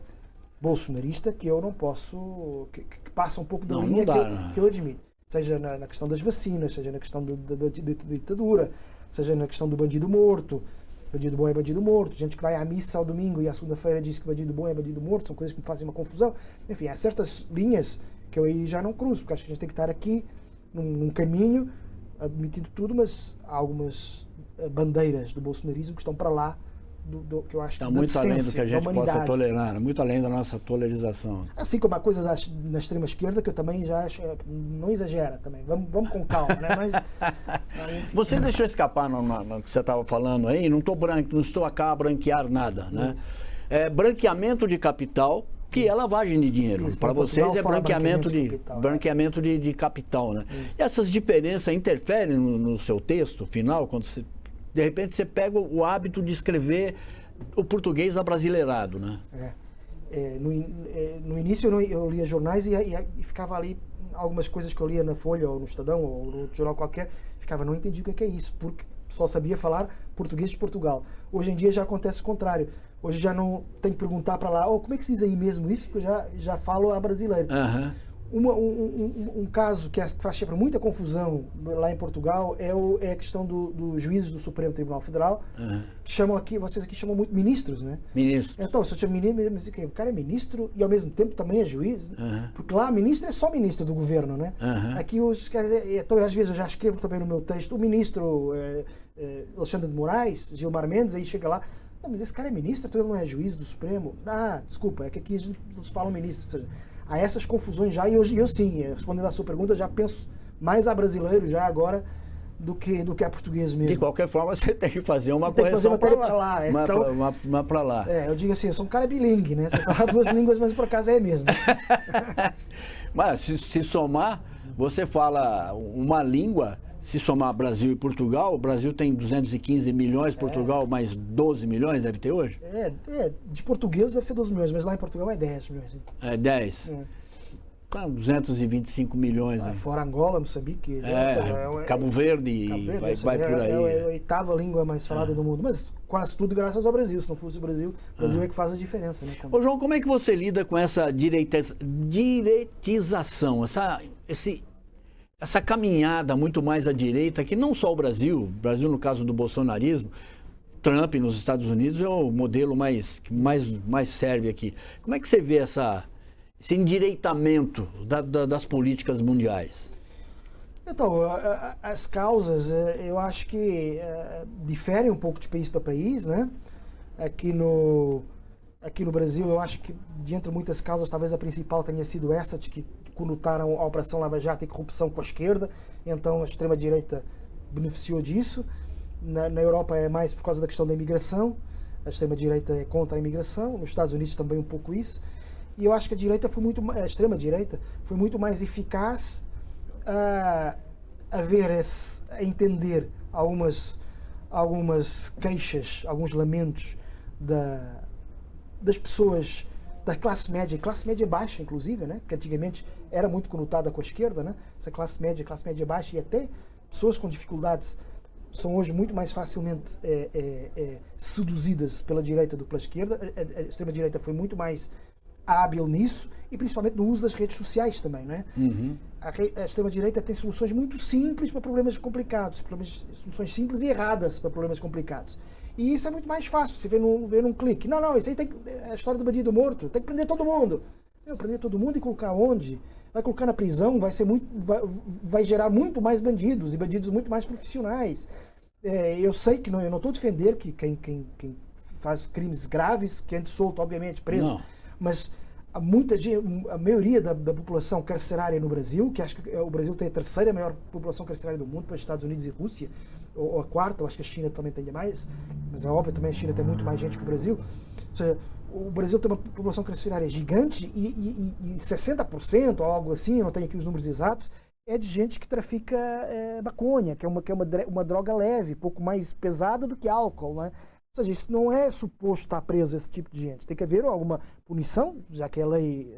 bolsonarista que eu não posso, que passa um pouco da linha que eu admito. Seja na questão das vacinas, seja na questão da ditadura, seja na questão do bandido morto. Bandido bom é bandido morto. Gente que vai à missa ao domingo e à segunda-feira diz que bandido bom é bandido morto. São coisas que me fazem uma confusão. Enfim, há certas linhas que eu aí já não cruzo, porque acho que a gente tem que estar aqui num caminho, admitindo tudo, mas há algumas bandeiras do bolsonarismo que estão para lá que eu acho está muito além do que a gente possa tolerar, muito além da nossa tolerização. Assim como há coisas na extrema esquerda que eu também já acho, não exagera também, vamos com calma, né? Mas você deixou escapar no que você estava falando aí, não estou aqui a branquear nada, né? É branqueamento de capital, que é lavagem de dinheiro. Para vocês é branqueamento de capital, né? E essas diferenças interferem no seu texto final, quando você de repente você pega o hábito de escrever o português abrasileirado, né? No início eu lia jornais e ficava ali algumas coisas que eu lia na Folha ou no Estadão ou no jornal qualquer, não entendi o que é isso, porque só sabia falar português de Portugal. Hoje em dia já acontece o contrário. Hoje já não tem que perguntar para lá, como é que se diz aí mesmo isso, porque eu já falo a brasileiro. Um caso que faz sempre muita confusão lá em Portugal é a questão dos juízes do Supremo Tribunal Federal, que chamam aqui, vocês aqui chamam muito ministros, né? Ministros. Então, se eu chamo ministro, o cara é ministro e ao mesmo tempo também é juiz, né? Porque lá ministro é só ministro do governo, né? Aqui os caras, então às vezes eu já escrevo também no meu texto, o ministro Alexandre de Moraes, Gilmar Mendes, aí chega lá, não, mas esse cara é ministro, então ele não é juiz do Supremo? Ah, desculpa, é que aqui eles falam ministro, ou seja, há essas confusões já, e eu sim, respondendo à sua pergunta, já penso mais a brasileiro já agora do que a português mesmo. De qualquer forma, você tem que fazer uma correção para lá. Uma para lá. Eu digo assim, eu sou um cara bilingue, né? Você fala duas línguas, mas por acaso é mesmo. Mas se somar, você fala uma língua, se somar Brasil e Portugal, o Brasil tem 215 milhões, Portugal mais 12 milhões, deve ter hoje? De português deve ser 12 milhões, mas lá em Portugal é 10 milhões. É 10? 225 milhões. Fora Angola, Moçambique. Cabo Verde, vai por aí. É a oitava língua mais falada do mundo, mas quase tudo graças ao Brasil. Se não fosse o Brasil é que faz a diferença. Né? Ô João, como é que você lida com essa direitização, essa caminhada muito mais à direita, que não só o Brasil no caso do bolsonarismo, Trump nos Estados Unidos é o modelo que mais serve aqui. Como é que você vê esse endireitamento das políticas mundiais? Então, as causas, eu acho que diferem um pouco de país para país, né? Aqui no Brasil, eu acho que, de entre muitas causas, talvez a principal tenha sido essa, de que conutaram a Operação Lava Jato e corrupção com a esquerda, então a extrema-direita beneficiou disso. Na Europa é mais por causa da questão da imigração, a extrema-direita é contra a imigração, nos Estados Unidos também um pouco isso, e eu acho que a extrema-direita foi muito mais eficaz a entender algumas queixas, alguns lamentos das pessoas da classe média baixa, inclusive, né? Que antigamente era muito conotada com a esquerda, né? Essa classe média baixa, e até pessoas com dificuldades são hoje muito mais facilmente seduzidas pela direita do que pela esquerda. A extrema-direita foi muito mais hábil nisso, e principalmente no uso das redes sociais também, não é? A extrema-direita tem soluções muito simples para problemas complicados, soluções simples e erradas para problemas complicados. E isso é muito mais fácil, você vê num clique. Não, isso aí é a história do bandido morto, tem que prender todo mundo. Prender todo mundo e colocar onde? Vai colocar na prisão, vai gerar muito mais bandidos, e bandidos muito mais profissionais. Eu sei que eu não estou a defender que quem faz crimes graves, que é solto, obviamente, preso. Não. Mas a maioria da população carcerária no Brasil, que acho que o Brasil tem a terceira maior população carcerária do mundo, para os Estados Unidos e Rússia, ou a quarta, eu acho que a China também tem mais, mas é óbvio também a China tem muito mais gente que o Brasil. Ou seja, o Brasil tem uma população carcerária gigante e 60%, ou algo assim, eu não tenho aqui os números exatos, é de gente que trafica maconha, que é uma droga leve, pouco mais pesada do que álcool, né? Ou seja, isso não é suposto estar preso esse tipo de gente. Tem que haver alguma punição, já que a lei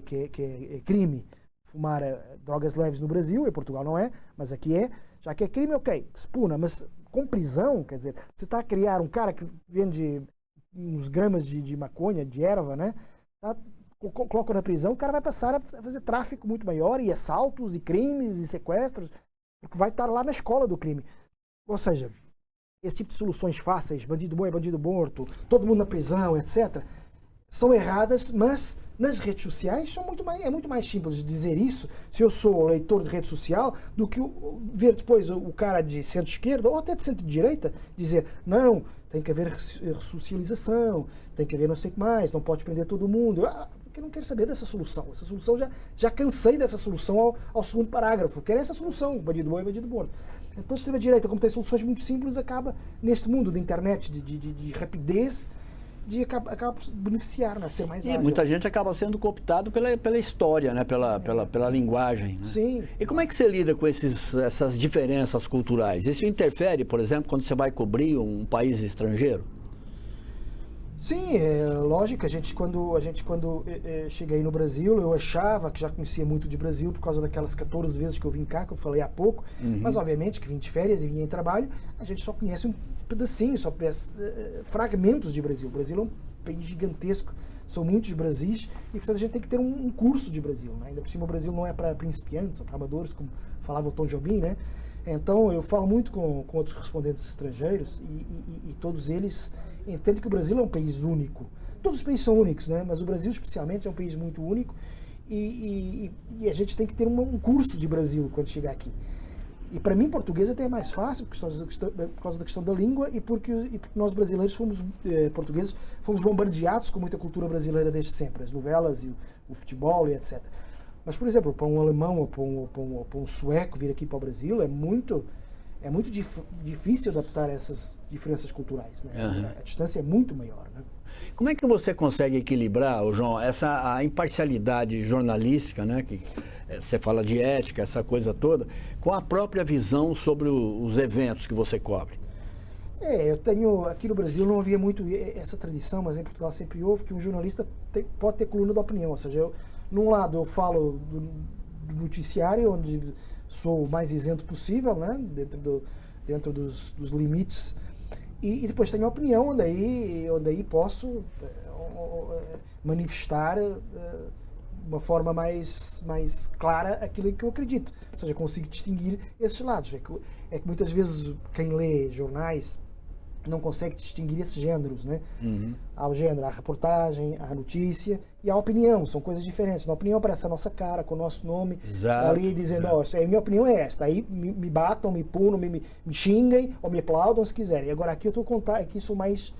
que é crime fumar drogas leves no Brasil, em Portugal não é, mas aqui é. Já que é crime, ok, se puna, mas com prisão, quer dizer, você está a criar um cara que vende uns gramas de maconha, de erva, né? Coloca na prisão, o cara vai passar a fazer tráfico muito maior, e assaltos, e crimes, e sequestros, porque vai estar lá na escola do crime. Ou seja, esse tipo de soluções fáceis, bandido bom é bandido morto, todo mundo na prisão, etc., são erradas, mas nas redes sociais é muito mais simples dizer isso, se eu sou leitor de rede social, do que ver depois o cara de centro-esquerda, ou até de centro-direita, dizer, não, tem que haver ressocialização, tem que haver não sei o que mais, não pode prender todo mundo. Porque eu não quero saber dessa solução. Essa solução, já cansei dessa solução ao segundo parágrafo. Eu quero essa solução, bandido bom é bandido morto. Então, a extrema-direita, como tem soluções muito simples, acaba, neste mundo da internet, de rapidez, acaba por beneficiar, né? Ser mais ágil. Muita gente acaba sendo cooptado pela história, né? Pela linguagem. Né? Sim. E como é que você lida com essas diferenças culturais? Isso interfere, por exemplo, quando você vai cobrir um país estrangeiro? Sim, é lógico. Quando cheguei no Brasil, eu achava que já conhecia muito de Brasil por causa daquelas 14 vezes que eu vim cá, que eu falei há pouco. Mas, obviamente, que vim de férias e vim em trabalho, a gente só conhece um pedacinho, só conhece fragmentos de Brasil. O Brasil é um país gigantesco, são muitos Brasis, e, portanto, a gente tem que ter um curso de Brasil, né? Ainda por cima, o Brasil não é para principiantes, ou para amadores, como falava o Tom Jobim, né? Então, eu falo muito com outros correspondentes estrangeiros e todos eles entendem que o Brasil é um país único. Todos os países são únicos, né? Mas o Brasil, especialmente, é um país muito único e a gente tem que ter um curso de Brasil quando chegar aqui. E para mim, português até é mais fácil por causa da questão da língua e porque nós brasileiros portugueses, fomos bombardeados com muita cultura brasileira desde sempre, as novelas e o futebol e etc. Mas, por exemplo, para um alemão ou para um sueco vir aqui para o Brasil é muito difícil adaptar essas diferenças culturais, né? A distância é muito maior, né? Como é que você consegue equilibrar, João, a imparcialidade jornalística, né, que você fala de ética, essa coisa toda, com a própria visão sobre os eventos que você cobre? Eu tenho, aqui no Brasil não havia muito essa tradição, mas em Portugal sempre houve, que um jornalista pode ter coluna de opinião, ou seja, num lado eu falo do noticiário, onde sou o mais isento possível, né, dentro dos limites, e depois tenho a opinião, onde aí posso manifestar de uma forma mais clara aquilo que eu acredito. Ou seja, consigo distinguir esses lados. É que muitas vezes quem lê jornais não consegue distinguir esses géneros, né? Há o gênero, a reportagem, a notícia e a opinião, são coisas diferentes. Na opinião aparece a nossa cara, com o nosso nome, ali dizendo, a minha opinião é esta. Aí me batam, me punam, me xinguem ou me aplaudam se quiserem. Agora aqui eu estou contando, aqui sou mais...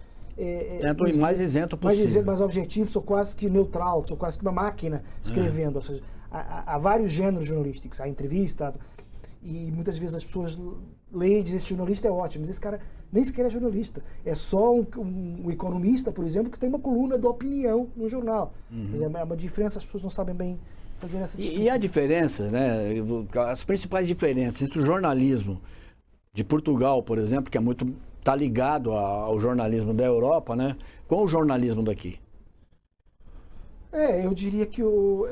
mais isento possível. Mais objetivo, sou quase que neutral, sou quase que uma máquina escrevendo. Ou seja, há vários géneros jornalísticos, há entrevista, e muitas vezes as pessoas leem e dizem, esse jornalista é ótimo, mas esse cara nem sequer é jornalista. É só um economista, por exemplo, que tem uma coluna de opinião no jornal. É uma diferença, as pessoas não sabem bem fazer essa distinção. E a diferença, né, as principais diferenças entre o jornalismo de Portugal, por exemplo, que está ligado ao jornalismo da Europa, né, com o jornalismo daqui? Eu diria que o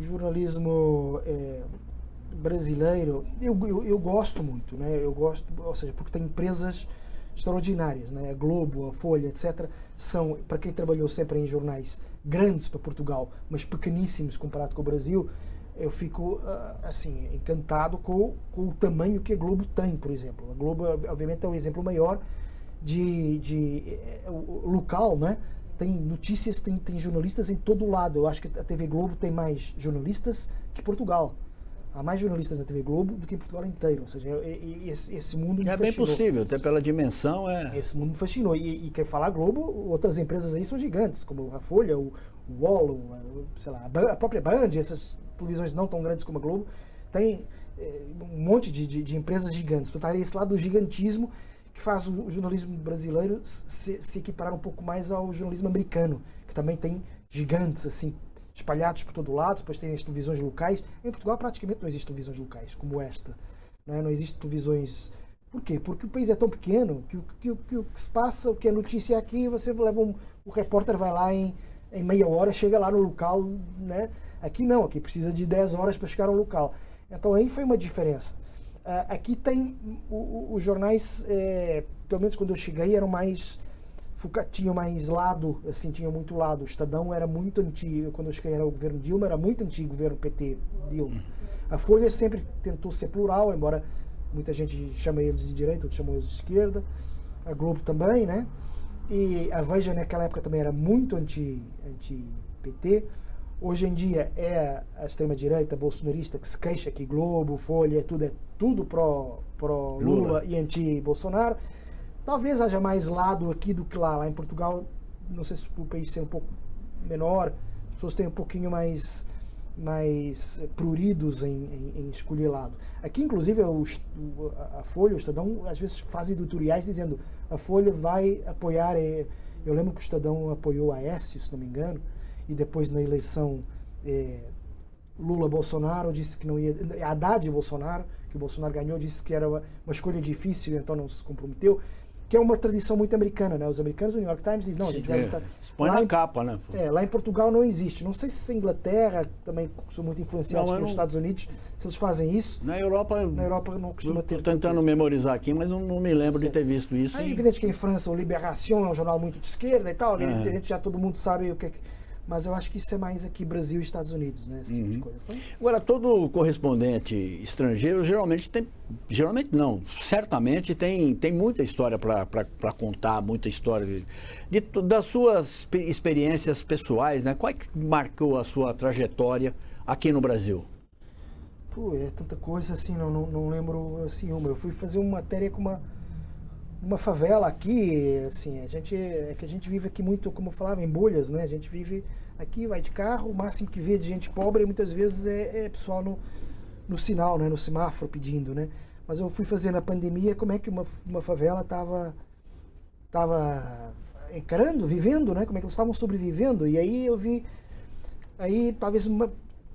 jornalismo brasileiro, eu gosto muito, né? Eu gosto, ou seja, porque tem empresas extraordinárias, né? A Globo, a Folha, etc. São, para quem trabalhou sempre em jornais grandes para Portugal, mas pequeníssimos comparado com o Brasil, eu fico assim encantado com o tamanho que a Globo tem, por exemplo. A Globo, obviamente, é um exemplo maior de local, né? Tem notícias, tem jornalistas em todo lado. Eu acho que a TV Globo tem mais jornalistas que Portugal. Há mais jornalistas na TV Globo do que em Portugal inteiro. Ou seja, esse mundo me fascinou. É bem possível, até pela dimensão. Esse mundo me fascinou. E quem fala Globo, outras empresas aí são gigantes, como a Folha, o UOL, sei lá, a própria Band, essas televisões não tão grandes como a Globo, tem um monte de empresas gigantes. Portanto, é esse lado do gigantismo que faz o jornalismo brasileiro se equiparar um pouco mais ao jornalismo americano, que também tem gigantes, assim, espalhados por todo lado. Depois tem as televisões locais. Em Portugal praticamente não existem televisões locais como esta. Não existem televisões... Por quê? Porque o país é tão pequeno que o que se passa, o que é notícia aqui, você leva o repórter vai lá em meia hora, chega lá no local, né? Aqui não, aqui precisa de 10 horas para chegar ao local. Então aí foi uma diferença. Aqui tem os jornais, pelo menos quando eu cheguei, eram mais... tinha mais lado, assim, tinha muito lado. O Estadão era muito antigo, quando eu cheguei era o governo Dilma, era muito antigo o governo PT Dilma. A Folha sempre tentou ser plural, embora muita gente chama eles de direita, outros chamam eles de esquerda. A Globo também, né? E a Veja naquela época também era muito anti-PT. Hoje em dia é a extrema-direita bolsonarista que se queixa que Globo, Folha, é tudo pró Lula e anti-Bolsonaro. Talvez haja mais lado aqui do que lá. Lá em Portugal, não sei se o país ser um pouco menor, as pessoas têm um pouquinho mais pruridos em escolher lado. Aqui, inclusive, a Folha, o Estadão, às vezes faz editoriais dizendo a Folha vai apoiar... Eu lembro que o Estadão apoiou a Aécio, se não me engano, e depois na eleição Lula-Bolsonaro disse que não ia... Haddad e Bolsonaro, que o Bolsonaro ganhou, disse que era uma escolha difícil, então não se comprometeu. que é uma tradição muito americana, né? Os americanos, o New York Times diz, não, a gente vai botar... Põe na capa, né? Lá em Portugal não existe. Não sei se a Inglaterra também são muito influenciados pelos Estados Unidos, se eles fazem isso. Na Europa não costuma ter. Estou tentando memorizar aqui, mas não me lembro de ter visto isso. É evidente que em França o Libération é um jornal muito de esquerda e tal, a gente já todo mundo sabe o que é que... Mas eu acho que isso é mais aqui Brasil e Estados Unidos, né? Esse tipo de coisa. Então... Agora, todo correspondente estrangeiro certamente tem muita história para contar, muita história das suas experiências pessoais, né? Qual é que marcou a sua trajetória aqui no Brasil? Pô, é tanta coisa assim, não lembro assim uma. Eu fui fazer uma matéria com uma favela aqui, assim, é que a gente vive aqui muito, como eu falava, em bolhas, né? A gente vive aqui, vai de carro, o máximo que vê de gente pobre muitas vezes é pessoal no sinal, né? No semáforo pedindo, né? Mas eu fui fazer na pandemia como é que uma favela estava encarando, vivendo, né? Como é que eles estavam sobrevivendo. E aí eu vi, talvez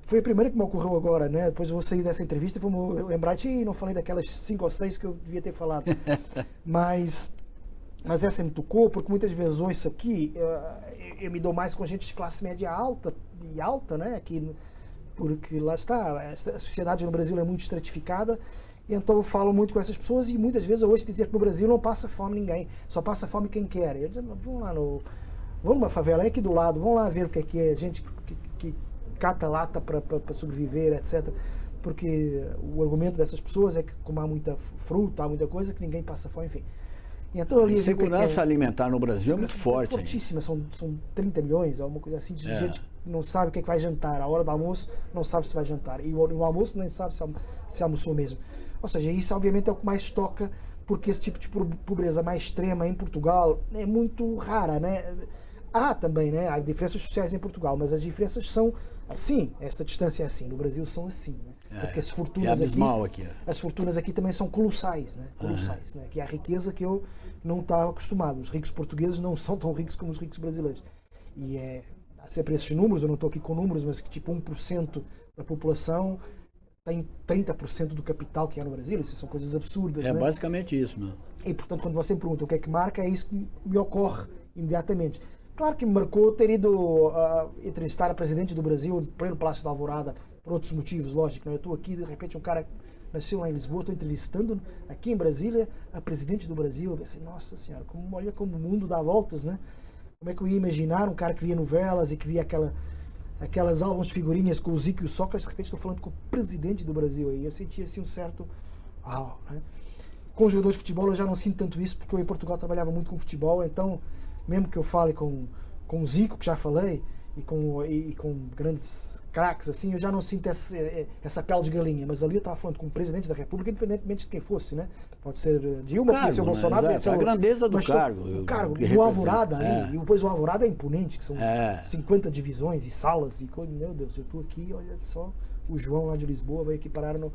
foi a primeira que me ocorreu agora, né? Depois eu vou sair dessa entrevista e vou lembrar não falei daquelas 5 ou 6 que eu devia ter falado. Mas essa me tocou, porque muitas vezes ouço aqui, eu me dou mais com gente de classe média alta, né? Aqui, porque lá está, a sociedade no Brasil é muito estratificada, e então eu falo muito com essas pessoas e muitas vezes eu ouço dizer que no Brasil não passa fome ninguém, só passa fome quem quer. Eu digo, vamos numa favela, é aqui do lado, vamos lá ver o que é gente que cata lata para sobreviver, etc. Porque o argumento dessas pessoas é que como há muita fruta, há muita coisa, que ninguém passa fome, enfim. E então, a segurança alimentar no Brasil é muito forte. É fortíssima, são 30 milhões, alguma coisa assim, de gente que não sabe o que é que vai jantar. A hora do almoço não sabe se vai jantar. E o almoço nem sabe se almoçou mesmo. Ou seja, isso obviamente é o que mais toca, porque esse tipo de pobreza mais extrema em Portugal é muito rara, né? Há também, né? Há diferenças sociais em Portugal, mas as diferenças são assim, essa distância é assim. No Brasil são assim, né? Porque as fortunas aqui. As fortunas aqui também são colossais, né? Colossais, né? Que é a riqueza que eu não estava acostumado. Os ricos portugueses não são tão ricos como os ricos brasileiros. E há sempre esses números, eu não estou aqui com números, mas que tipo 1% da população tem 30% do capital que é no Brasil. Isso são coisas absurdas, né? Basicamente isso, mano. E portanto, quando você me pergunta o que é que marca, é isso que me ocorre imediatamente. Claro que me marcou ter ido entrevistar a presidente do Brasil em pleno Palácio da Alvorada, por outros motivos, lógico. Né? Eu estou aqui, de repente, um cara nasceu lá em Lisboa, estou entrevistando aqui em Brasília a presidente do Brasil. Eu pensei, nossa senhora, olha como o mundo dá voltas, né? Como é que eu ia imaginar um cara que via novelas e que via aquelas álbuns de figurinhas com o Zico e o Sócrates, de repente estou falando com o presidente do Brasil. Aí eu senti assim um certo... né? Com os jogadores de futebol eu já não sinto tanto isso, porque eu em Portugal trabalhava muito com futebol, então... Mesmo que eu fale com o Zico, que já falei, e com grandes craques, assim, eu já não sinto essa pele de galinha. Mas ali eu estava falando com o presidente da República, independentemente de quem fosse, né? Pode ser Dilma, pode ser o Bolsonaro, pode ser a grandeza do cargo. O cargo, o Alvorada ali, e depois o Alvorada é imponente, que são 50 divisões e salas, e meu Deus, eu estou aqui, olha só... O João lá de Lisboa veio aqui parar no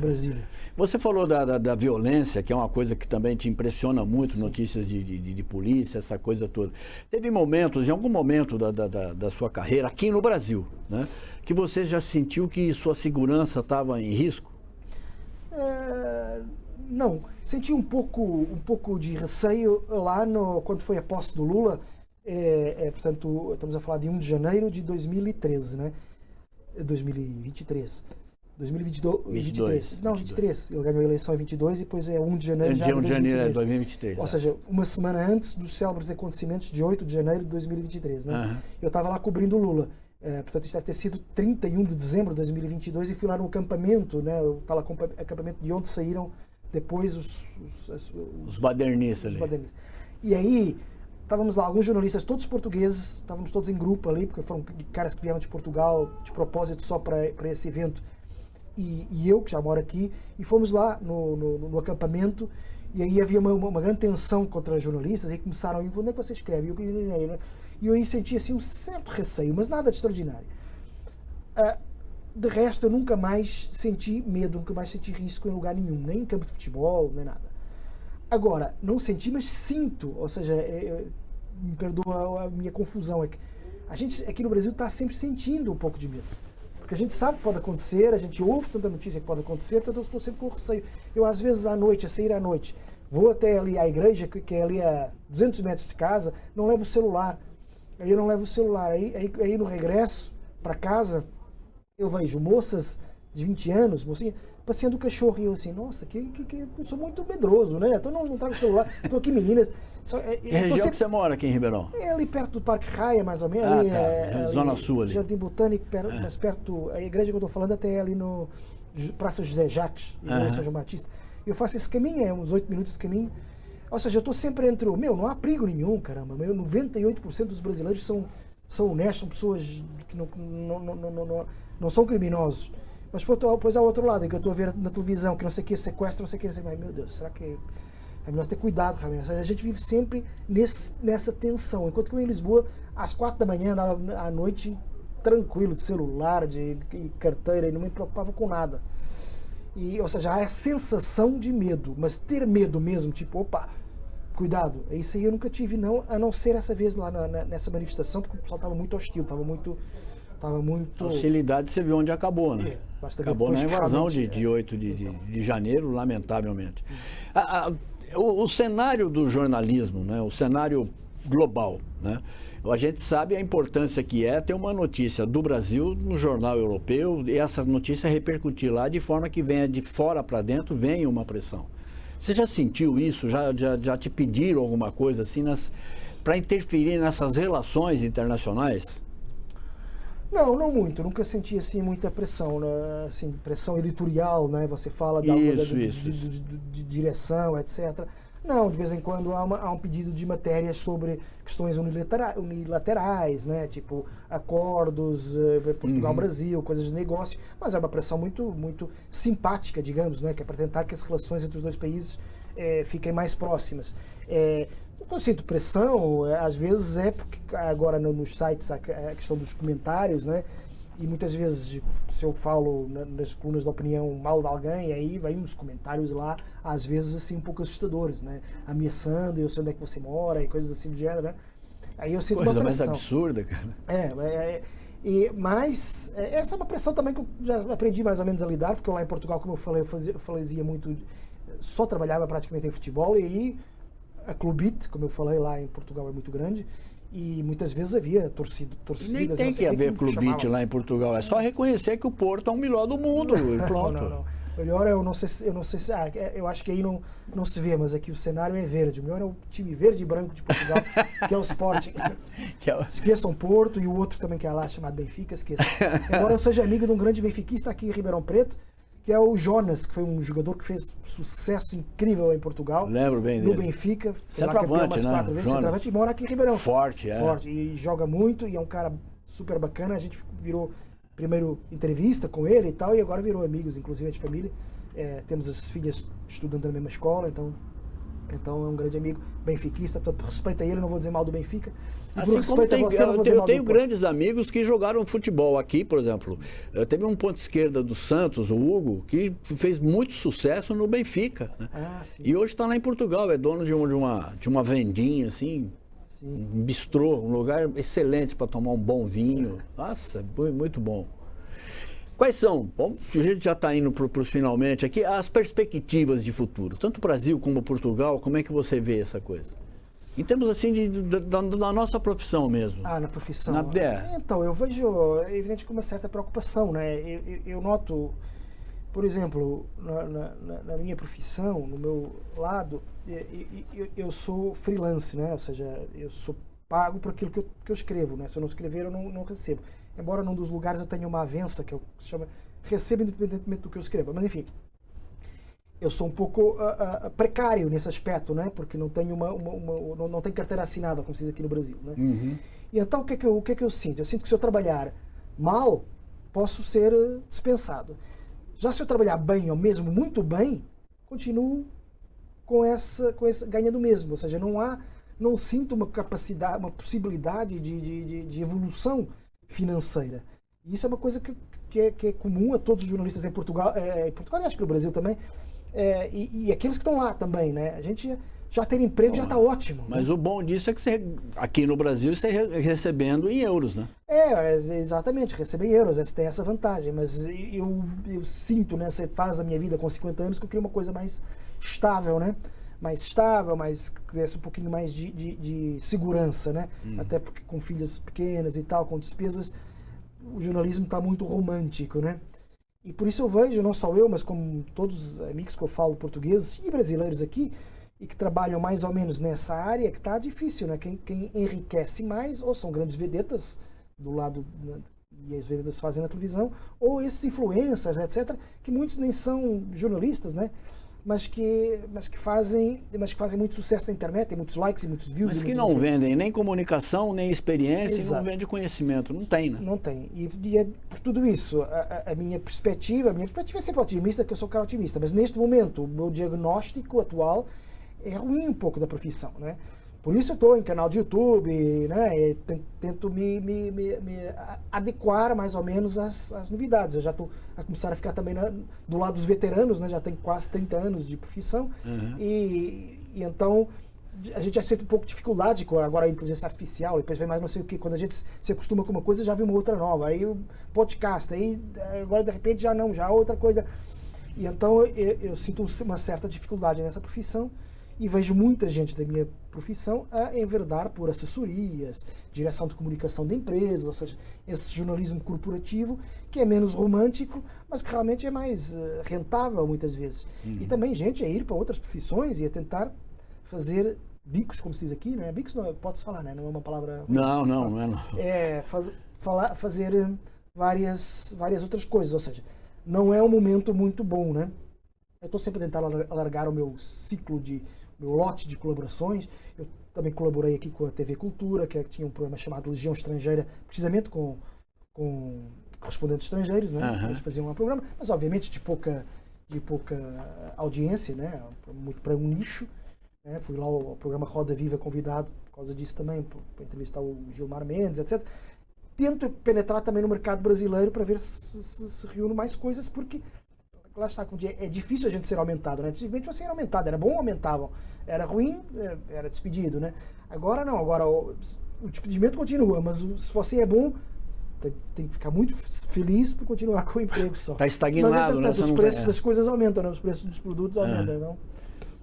Brasília. Você falou da violência, que é uma coisa que também te impressiona muito, notícias de polícia, essa coisa toda. Teve momentos, em algum momento da sua carreira, aqui no Brasil, né, que você já sentiu que sua segurança estava em risco? Não. Senti um pouco de receio lá quando foi a posse do Lula. Portanto, estamos a falar de 1 de janeiro de 2013, né? 2023. 2022. Não, 23. Ele ganhou a eleição em 22 e depois é 1 de janeiro de 2023. Ou seja, uma semana antes dos célebres acontecimentos de 8 de janeiro de 2023. Né? Eu estava lá cobrindo o Lula. Portanto, isso deve ter sido 31 de dezembro de 2022 e fui lá no acampamento, né? O tal acampamento de onde saíram depois os badernistas. E aí... Estávamos lá, alguns jornalistas, todos portugueses, estávamos todos em grupo ali, porque foram caras que vieram de Portugal de propósito só para esse evento. E eu, que já moro aqui, e fomos lá no acampamento, e aí havia uma grande tensão contra jornalistas, e aí começaram a ir, onde é que você escreve? E eu aí senti assim, um certo receio, mas nada de extraordinário. De resto, eu nunca mais senti medo, nunca mais senti risco em lugar nenhum, nem em campo de futebol, nem nada. Agora, não senti, mas sinto, ou seja, me perdoa a minha confusão, é que a gente aqui no Brasil está sempre sentindo um pouco de medo, porque a gente sabe que pode acontecer, a gente ouve tanta notícia que pode acontecer, então eu estou sempre com receio. Eu às vezes à noite, a sair à noite, Vou até ali à igreja, que é ali a 200 metros de casa, não levo o celular. Aí eu não levo o celular. Aí no regresso para casa, eu vejo moças de 20 anos, mocinha, passeando o cachorro. E eu assim, nossa, eu sou muito medroso, né? Então não trago o celular. Estou aqui, meninas. Que região sempre... que você mora aqui em Ribeirão? É ali perto do Parque Raia, mais ou menos. Ali, Zona ali, Sul ali. Jardim Botânico, mas perto... A igreja que eu estou falando até é ali no Praça José Jacques, São João Batista. Eu faço esse caminho, é uns 8 minutos de caminho. Ou seja, eu estou sempre entre o... Não há perigo nenhum, caramba. 98% dos brasileiros são honestos, são pessoas que não são criminosos. Mas depois há outro lado, em que eu estou a ver na televisão, que não sei o que, sequestro, não sei o que, meu Deus, será que é melhor ter cuidado, realmente? A gente vive sempre nessa tensão. Enquanto que eu em Lisboa, às 4 da manhã, andava à noite tranquilo, de celular, de carteira, e não me preocupava com nada. Ou seja, há a sensação de medo, mas ter medo mesmo, tipo, opa, cuidado, isso aí eu nunca tive, não, a não ser essa vez lá nessa manifestação, porque o pessoal estava muito hostil, estava muito... A hostilidade você viu onde acabou, né? Acabou na invasão de 8 de janeiro, lamentavelmente. O cenário do jornalismo, né? O cenário global, né? A gente sabe a importância que é ter uma notícia do Brasil no jornal europeu e essa notícia repercutir lá de forma que venha de fora para dentro, venha uma pressão. Você já sentiu isso? Já te pediram alguma coisa assim para interferir nessas relações internacionais? Não muito. Nunca senti assim muita pressão, né? Assim, pressão editorial, né? Você fala de direção, etc. Não, de vez em quando há um pedido de matérias sobre questões unilaterais, né? Tipo acordos, Portugal-Brasil, coisas de negócio, mas é uma pressão muito simpática, digamos, né? Que é para tentar que as relações entre os dois países fiquem mais próximas. O conceito de pressão, às vezes porque agora nos sites a questão dos comentários, né? E muitas vezes, se eu falo nas colunas de opinião mal de alguém, aí vai uns comentários lá, às vezes assim um pouco assustadores, né? Ameaçando, eu sei onde é que você mora e coisas assim do gênero, né? Aí eu sinto uma pressão. Coisa mais absurda, cara. Mas essa é uma pressão também que eu já aprendi mais ou menos a lidar, porque eu lá em Portugal, como eu falei, eu fazia muito, só trabalhava praticamente em futebol, e aí a Clubite, como eu falei, lá em Portugal é muito grande, e muitas vezes havia torcidas. Nem tem que haver Clubite lá em Portugal, é só reconhecer que o Porto é o melhor do mundo e pronto. Não. Melhor eu não sei se eu acho que aí não se vê, mas aqui o cenário é verde. O melhor é o time verde e branco de Portugal, que é o Sporting. Esqueçam Porto e o outro também que é lá, chamado Benfica, esqueçam. Embora eu seja amigo de um grande benfiquista aqui em Ribeirão Preto, que é o Jonas, que foi um jogador que fez sucesso incrível em Portugal. Lembro bem dele. No Benfica. Centroavante, né? 4 vezes, centroavante, e mora aqui em Ribeirão. Forte, e joga muito, e é um cara super bacana. A gente virou primeiro entrevista com ele e tal, e agora virou amigos, inclusive de família. Temos as filhas estudando na mesma escola, então é um grande amigo benfiquista, portanto respeita ele, não vou dizer mal do Benfica. Assim como eu tenho grandes amigos que jogaram futebol aqui, por exemplo. Teve um ponto esquerda do Santos, o Hugo, que fez muito sucesso no Benfica. Né? E hoje está lá em Portugal, é dono de uma vendinha, assim, um bistrô, um lugar excelente para tomar um bom vinho. Nossa, muito bom. Quais são, bom, a gente já está indo para os finalmente aqui, as perspectivas de futuro, tanto o Brasil como Portugal, como é que você vê essa coisa? Em termos assim da nossa profissão mesmo. Na profissão. Então, eu vejo, é evidente, com uma certa preocupação, né? Eu noto, por exemplo, na minha profissão, no meu lado, eu sou freelance, né? Ou seja, eu sou pago por aquilo que eu escrevo, né? Se eu não escrever, eu não recebo. Embora num dos lugares eu tenha uma avença, que se chama recebo independentemente do que eu escreva. Mas enfim, eu sou um pouco precário nesse aspecto, né? Porque não tenho não tenho carteira assinada, como se diz aqui no Brasil, né? E então o que é que eu sinto? Eu sinto que se eu trabalhar mal, posso ser dispensado. Já se eu trabalhar bem, ou mesmo muito bem, continuo com essa ganhando mesmo. Ou seja, não sinto uma capacidade, uma possibilidade de evolução financeira. E isso é uma coisa que é comum a todos os jornalistas em Portugal e acho que no Brasil também, e aqueles que estão lá também, né? A gente já ter emprego já está ótimo. Mas né? O bom disso é que você, aqui no Brasil, você recebendo em euros, né? Exatamente, receber em euros, tem essa vantagem, mas eu sinto nessa fase da minha vida, com 50 anos, que eu queria uma coisa mais estável, né? mais estável, que desse um pouquinho mais de segurança, né? Até porque com filhas pequenas e tal, com despesas, o jornalismo está muito romântico, né? E por isso eu vejo, não só eu, mas como todos os amigos que eu falo portugueses e brasileiros aqui, e que trabalham mais ou menos nessa área, que está difícil, né? Quem enriquece mais, ou são grandes vedetas do lado, né, e as vedetas fazem na televisão, ou esses influencers, etc., que muitos nem são jornalistas, né? Mas que fazem muito sucesso na internet, tem muitos likes e muitos views. Mas que não vendem nem comunicação, nem experiência, Exato. E não vendem conhecimento. Não tem, né? Não tem. E é por tudo isso, a minha perspectiva é sempre otimista, que eu sou um cara otimista, mas neste momento, o meu diagnóstico atual é ruim um pouco da profissão, né? Por isso eu estou em canal de YouTube, né? E tento me adequar mais ou menos às novidades. Eu já estou a começar a ficar também do lado dos veteranos, né? Já tenho quase 30 anos de profissão. E então a gente já sente um pouco de dificuldade com agora a inteligência artificial, depois vem mais não sei o que. Quando a gente se acostuma com uma coisa, já vem uma outra nova. Aí o podcast, aí agora de repente já outra coisa. E então eu sinto uma certa dificuldade nessa profissão. E vejo muita gente da minha profissão a enverdar por assessorias, direção de comunicação de empresas, ou seja, esse jornalismo corporativo que é menos romântico, mas que realmente é mais rentável muitas vezes. E também gente a ir para outras profissões e a tentar fazer bicos, como se diz aqui, né? Bicos não pode-se falar, né? Não é uma palavra... Não é não. Fazer várias outras coisas, ou seja, não é um momento muito bom, né? Eu estou sempre tentando alargar o meu ciclo meu lote de colaborações. Eu também colaborei aqui com a TV Cultura, que tinha um programa chamado Legião Estrangeira, precisamente com correspondentes estrangeiros, né? Eles faziam um programa, mas obviamente de pouca audiência, né? Muito para um nicho. Né? Fui lá ao programa Roda Viva convidado por causa disso também, para entrevistar o Gilmar Mendes, etc. Tento penetrar também no mercado brasileiro para ver se reúno mais coisas, porque lá está, é difícil a gente ser aumentado, né? Antigamente você era aumentado, era bom, aumentavam. Era ruim, era despedido, né? Agora não, agora o despedimento continua, mas se você é bom, tem que ficar muito feliz por continuar com o emprego só. Está estagnado, mas, né? Os preços das coisas aumentam, né? Os preços dos produtos aumentam, então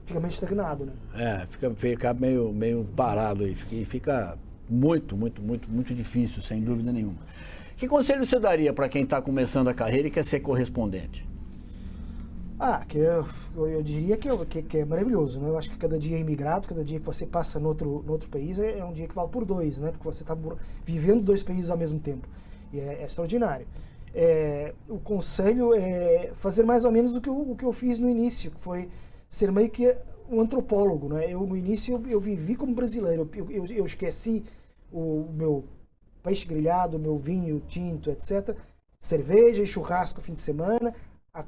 fica meio estagnado, né? Fica meio parado aí, e fica muito difícil, sem dúvida nenhuma. Que conselho você daria para quem está começando a carreira e quer ser correspondente? Eu diria que é maravilhoso, né? Eu acho que cada dia é imigrado, cada dia que você passa no outro país é um dia que vale por dois, né? Porque você está vivendo dois países ao mesmo tempo. E é extraordinário. O conselho é fazer mais ou menos o que eu fiz no início, que foi ser meio que um antropólogo, né? No início eu vivi como brasileiro, eu esqueci o meu peixe grelhado, o meu vinho tinto, etc. Cerveja e churrasco no fim de semana,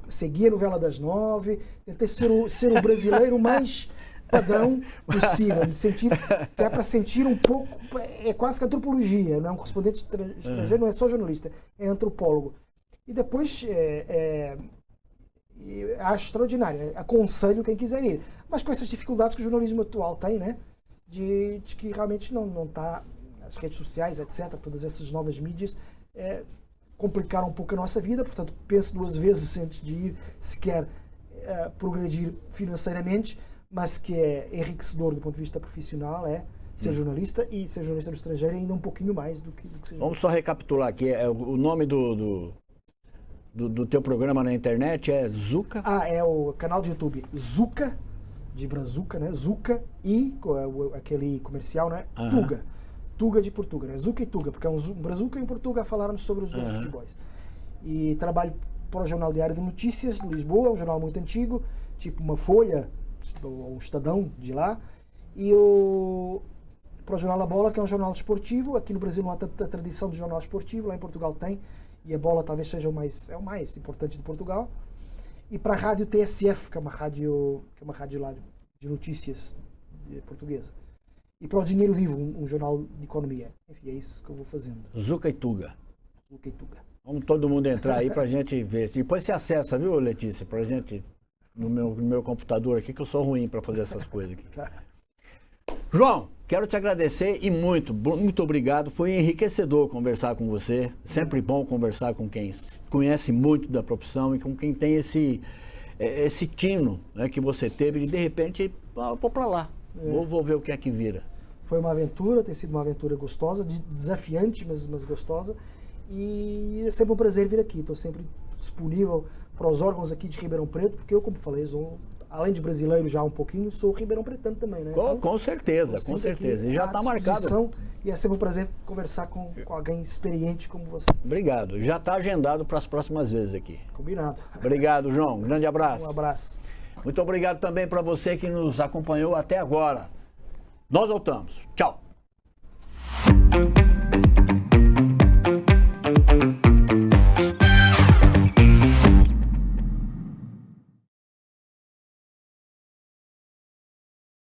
seguia a novela das 9, tentei ser o brasileiro mais padrão possível, me sentir, é para sentir um pouco, é quase que antropologia, não é um correspondente estrangeiro, não é só jornalista, é antropólogo. E depois acho extraordinário, aconselho quem quiser ir, mas com essas dificuldades que o jornalismo atual tem, né, de que realmente não está, as redes sociais, etc., todas essas novas mídias, complicaram um pouco a nossa vida, portanto penso duas vezes antes de ir, se quer progredir financeiramente, mas que é enriquecedor do ponto de vista profissional, ser jornalista, e ser jornalista no estrangeiro ainda um pouquinho mais do que seja. Vamos só recapitular aqui, o nome do teu programa na internet é Zuca? É o canal de YouTube Zuca, de Brazuca, né? Zuca e aquele comercial, né? Tuga de Portugal, né? Zuca e Tuga, porque é um Brazuca e um Portuga falaram sobre os dois futebols. E trabalho para o Jornal Diário de Notícias de Lisboa, um jornal muito antigo, tipo uma Folha, um Estadão de lá, e para o Jornal A Bola, que é um jornal desportivo. Aqui no Brasil não há tanta tradição de jornal esportivo, lá em Portugal tem, e a Bola talvez seja o mais importante de Portugal. E para a Rádio TSF, que é uma rádio lá de notícias portuguesa. E para o Dinheiro Vivo, um jornal de economia. Enfim, é isso que eu vou fazendo. Zuca e Tuga. Zuca e Tuga. Vamos todo mundo entrar aí pra gente ver. Depois você acessa, viu, Letícia? Pra gente, no meu computador aqui, que eu sou ruim para fazer essas coisas aqui. João, quero te agradecer e muito obrigado. Foi enriquecedor conversar com você. Sempre bom conversar com quem conhece muito da profissão e com quem tem esse tino, né, que você teve de repente vou para lá. Vou ver o que é que vira. Foi uma aventura, tem sido uma aventura gostosa, desafiante, mas gostosa. E é sempre um prazer vir aqui. Estou sempre disponível para os órgãos aqui de Ribeirão Preto, porque eu, como falei, além de brasileiro já um pouquinho, sou ribeirão pretano também, né? Então, com certeza, com certeza. E já está marcado. E é sempre um prazer conversar com alguém experiente como você. Obrigado. Já está agendado para as próximas vezes aqui. Combinado. Obrigado, João. Grande abraço. Um abraço. Muito obrigado também para você que nos acompanhou até agora. Nós voltamos. Tchau.